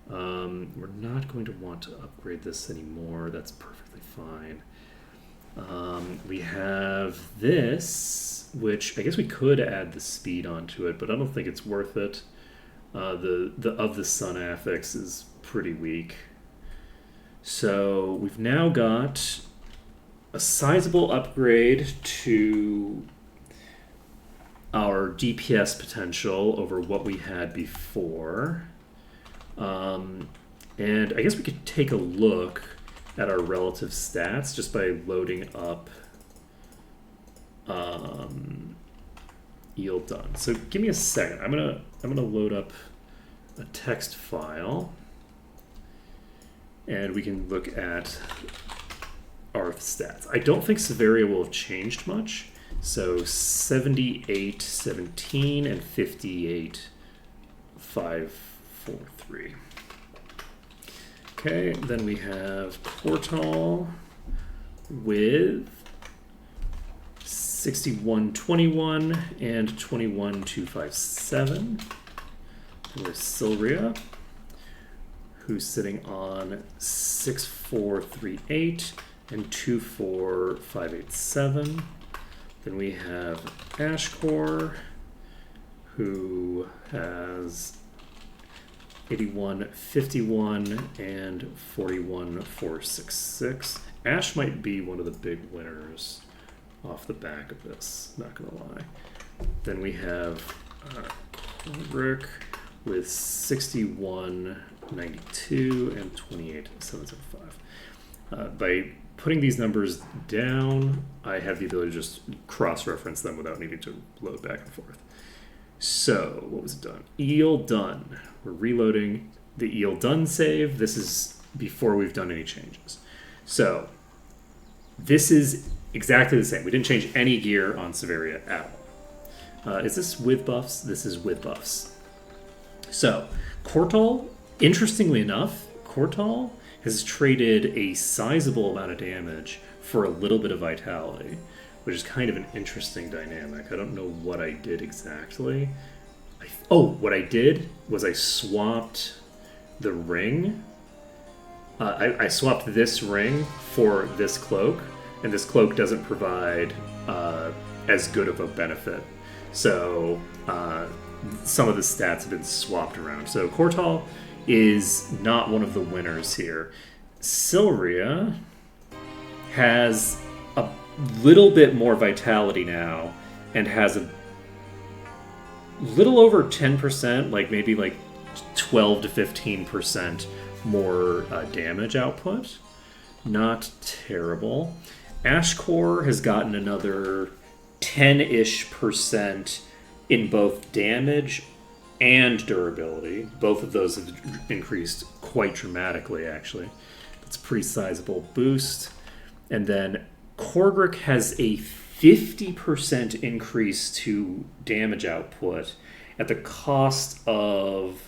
A: We're not going to want to upgrade this anymore. That's perfectly fine. We have this, which I guess we could add the speed onto it, but I don't think it's worth it. The Of the Sun affix is pretty weak. So we've now got a sizable upgrade to our DPS potential over what we had before. And I guess we could take a look at our relative stats just by loading up Eel-2. So give me a second. I'm gonna load up a text file, and we can look at our stats. I don't think Severia will have changed much. So 78, 17, and 58, 5, 4, 3. Okay, then we have Portal with 6121 and 21257. There's Silria, who's sitting on 6438 and 24587. Then we have Ashcore, who has 8151 and 41466. Ash might be one of the big winners off the back of this, not gonna lie. Then we have Rick with 6192 and 28775. By putting these numbers down, I have the ability to just cross-reference them without needing to load back and forth. So, what was it done? Eel done. We're reloading the Eel done save. This is before we've done any changes. So, this is exactly the same. We didn't change any gear on Severia at all. Is this with buffs? This is with buffs. So, Kortal, interestingly enough, Kortal has traded a sizable amount of damage for a little bit of vitality, which is kind of an interesting dynamic. I don't know what I did exactly. What I did was I swapped the ring. I swapped this ring for this cloak, and this cloak doesn't provide as good of a benefit. So some of the stats have been swapped around. So Kortal is not one of the winners here. Silria has a little bit more vitality now and has a little over 10%, like maybe like 12 to 15% more damage output. Not terrible. Ashcore has gotten another 10-ish% in both damage and durability. Both of those have increased quite dramatically, actually. That's a pretty sizable boost. And then Korgrick has a 50% increase to damage output at the cost of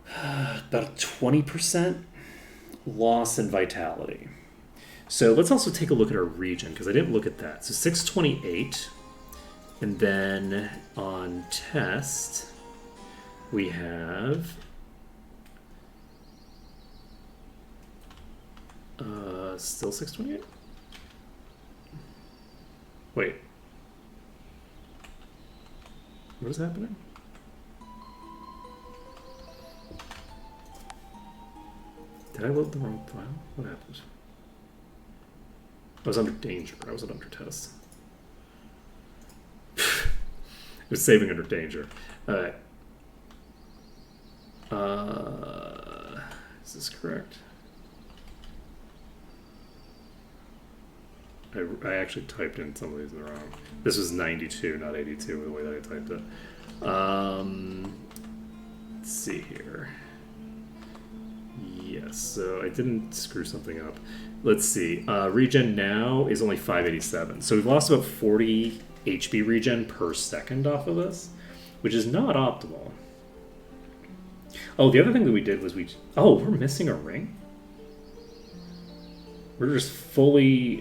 A: about 20% loss in vitality. So let's also take a look at our region, because I didn't look at that. So 628, and then on test, we have still 628? Wait. What is happening? Did I load the wrong file? What happened? I was under danger. I wasn't under test. It was saving under danger. Alright. Is this correct? I actually typed in some of these wrong. This was 92, not 82, the way that I typed it. Let's see here. Yes, so I didn't screw something up. Let's see. Regen now is only 587. So we've lost about 40 HP regen per second off of this, which is not optimal. Oh, the other thing that we did was we're missing a ring? We're just fully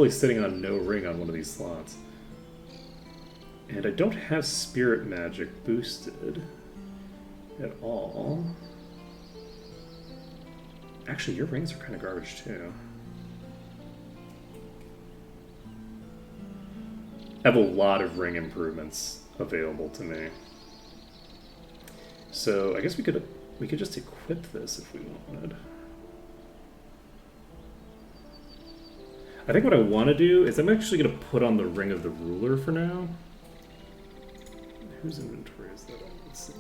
A: sitting on no ring on one of these slots. And I don't have spirit magic boosted at all. Actually, your rings are kind of garbage too. I have a lot of ring improvements available to me. So I guess we could just equip this if we wanted. I think what I want to do is I'm actually going to put on the Ring of the Ruler for now. Whose inventory is that on? Let's see.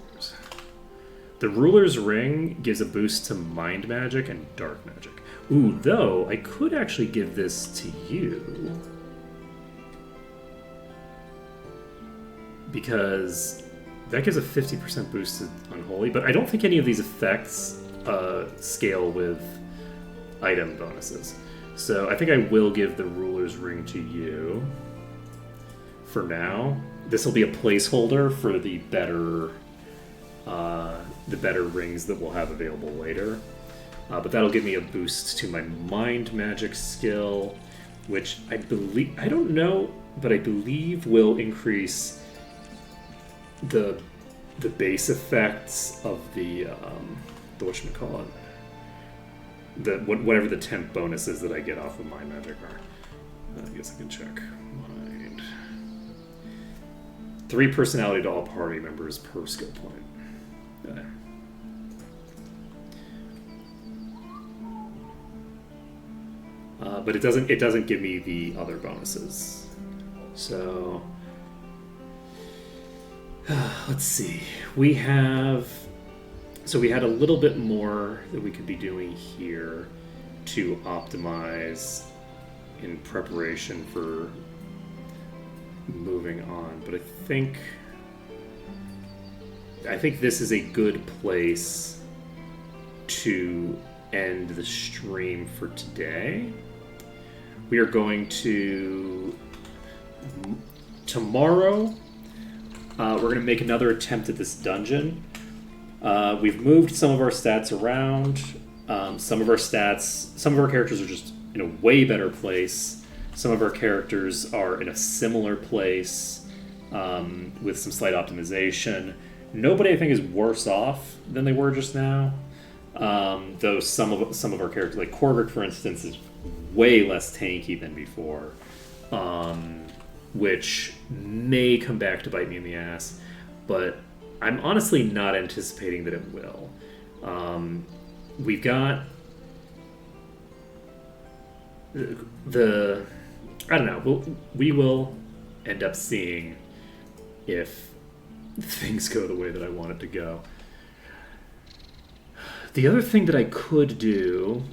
A: The Ruler's Ring gives a boost to Mind Magic and Dark Magic. Ooh, though, I could actually give this to you. Because that gives a 50% boost to Unholy, but I don't think any of these effects scale with item bonuses. So I think I will give the Ruler's Ring to you for now. This will be a placeholder for the better rings that we'll have available later. But that'll give me a boost to my Mind Magic skill, which I don't know, but I believe will increase the base effects of the whatchamacallit, whatever the temp bonuses that I get off of Mind Magic are. I guess I can check. Mind. 3 personality to all party members per skill point. Okay. But it doesn't give me the other bonuses. So let's see. We had a little bit more that we could be doing here to optimize in preparation for moving on. But I think this is a good place to end the stream for today. We are going to tomorrow. We're going to make another attempt at this dungeon. We've moved some of our stats around. Some of our characters are just in a way better place. Some of our characters are in a similar place with some slight optimization. Nobody, I think, is worse off than they were just now. Though some of our characters, like Korvik, for instance, is way less tanky than before, which may come back to bite me in the ass. But I'm honestly not anticipating that it will. We've got I don't know. We will end up seeing if things go the way that I want it to go. The other thing that I could do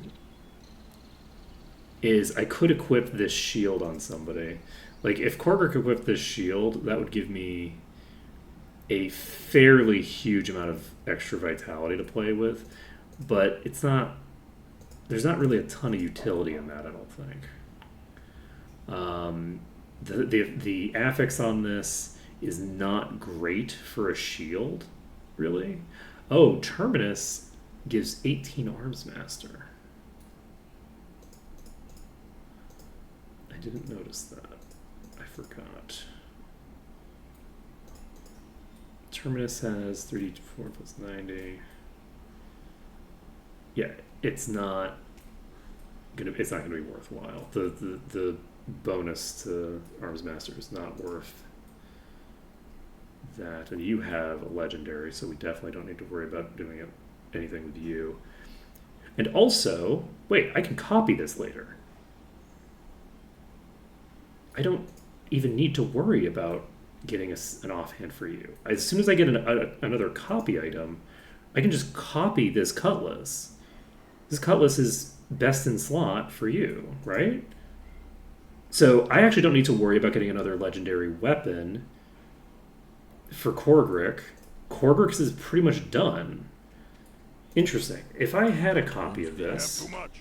A: is I could equip this shield on somebody. Like, if Korvik equipped this shield, that would give me a fairly huge amount of extra vitality to play with, but there's not really a ton of utility in that, I don't think. The affix on this is not great for a shield, really. Oh, Terminus gives 18 Arms Master. I didn't notice that. I forgot. Terminus has 34 plus 90. Yeah, it's not gonna be worthwhile. The bonus to Arms Master is not worth that. And you have a legendary, so we definitely don't need to worry about doing anything with you. And also, wait, I can copy this later. I don't even need to worry about getting an offhand for you. As soon as I get another copy item, I can just copy this cutlass. This cutlass is best in slot for you, right? So I actually don't need to worry about getting another legendary weapon for Korgrik. Korgrik's is pretty much done. Interesting. If I had a copy of
B: You have
A: this,
B: too much.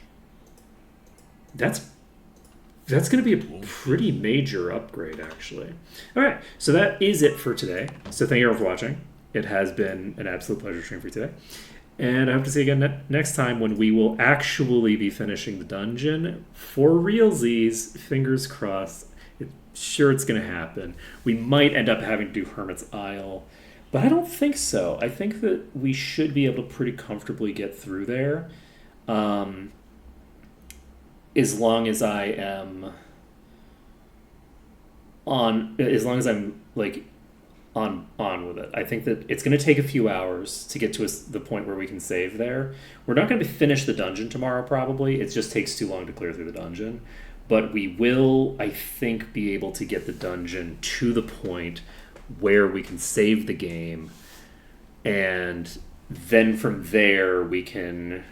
A: that's going to be a pretty major upgrade, actually. All right, so that is it for today. So thank you all for watching. It has been an absolute pleasure streaming for you today. And I hope to see you again next time when we will actually be finishing the dungeon for realsies. Fingers crossed. Sure, it's going to happen. We might end up having to do Hermit's Isle, but I don't think so. I think that we should be able to pretty comfortably get through there. As long as I am as long as I'm like on with it. I think that it's going to take a few hours to get to the point where we can save there. We're not going to finish the dungeon tomorrow, probably. It just takes too long to clear through the dungeon. But we will, I think, be able to get the dungeon to the point where we can save the game, and then from there we can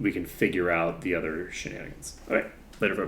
A: figure out the other shenanigans. All right, later, folks.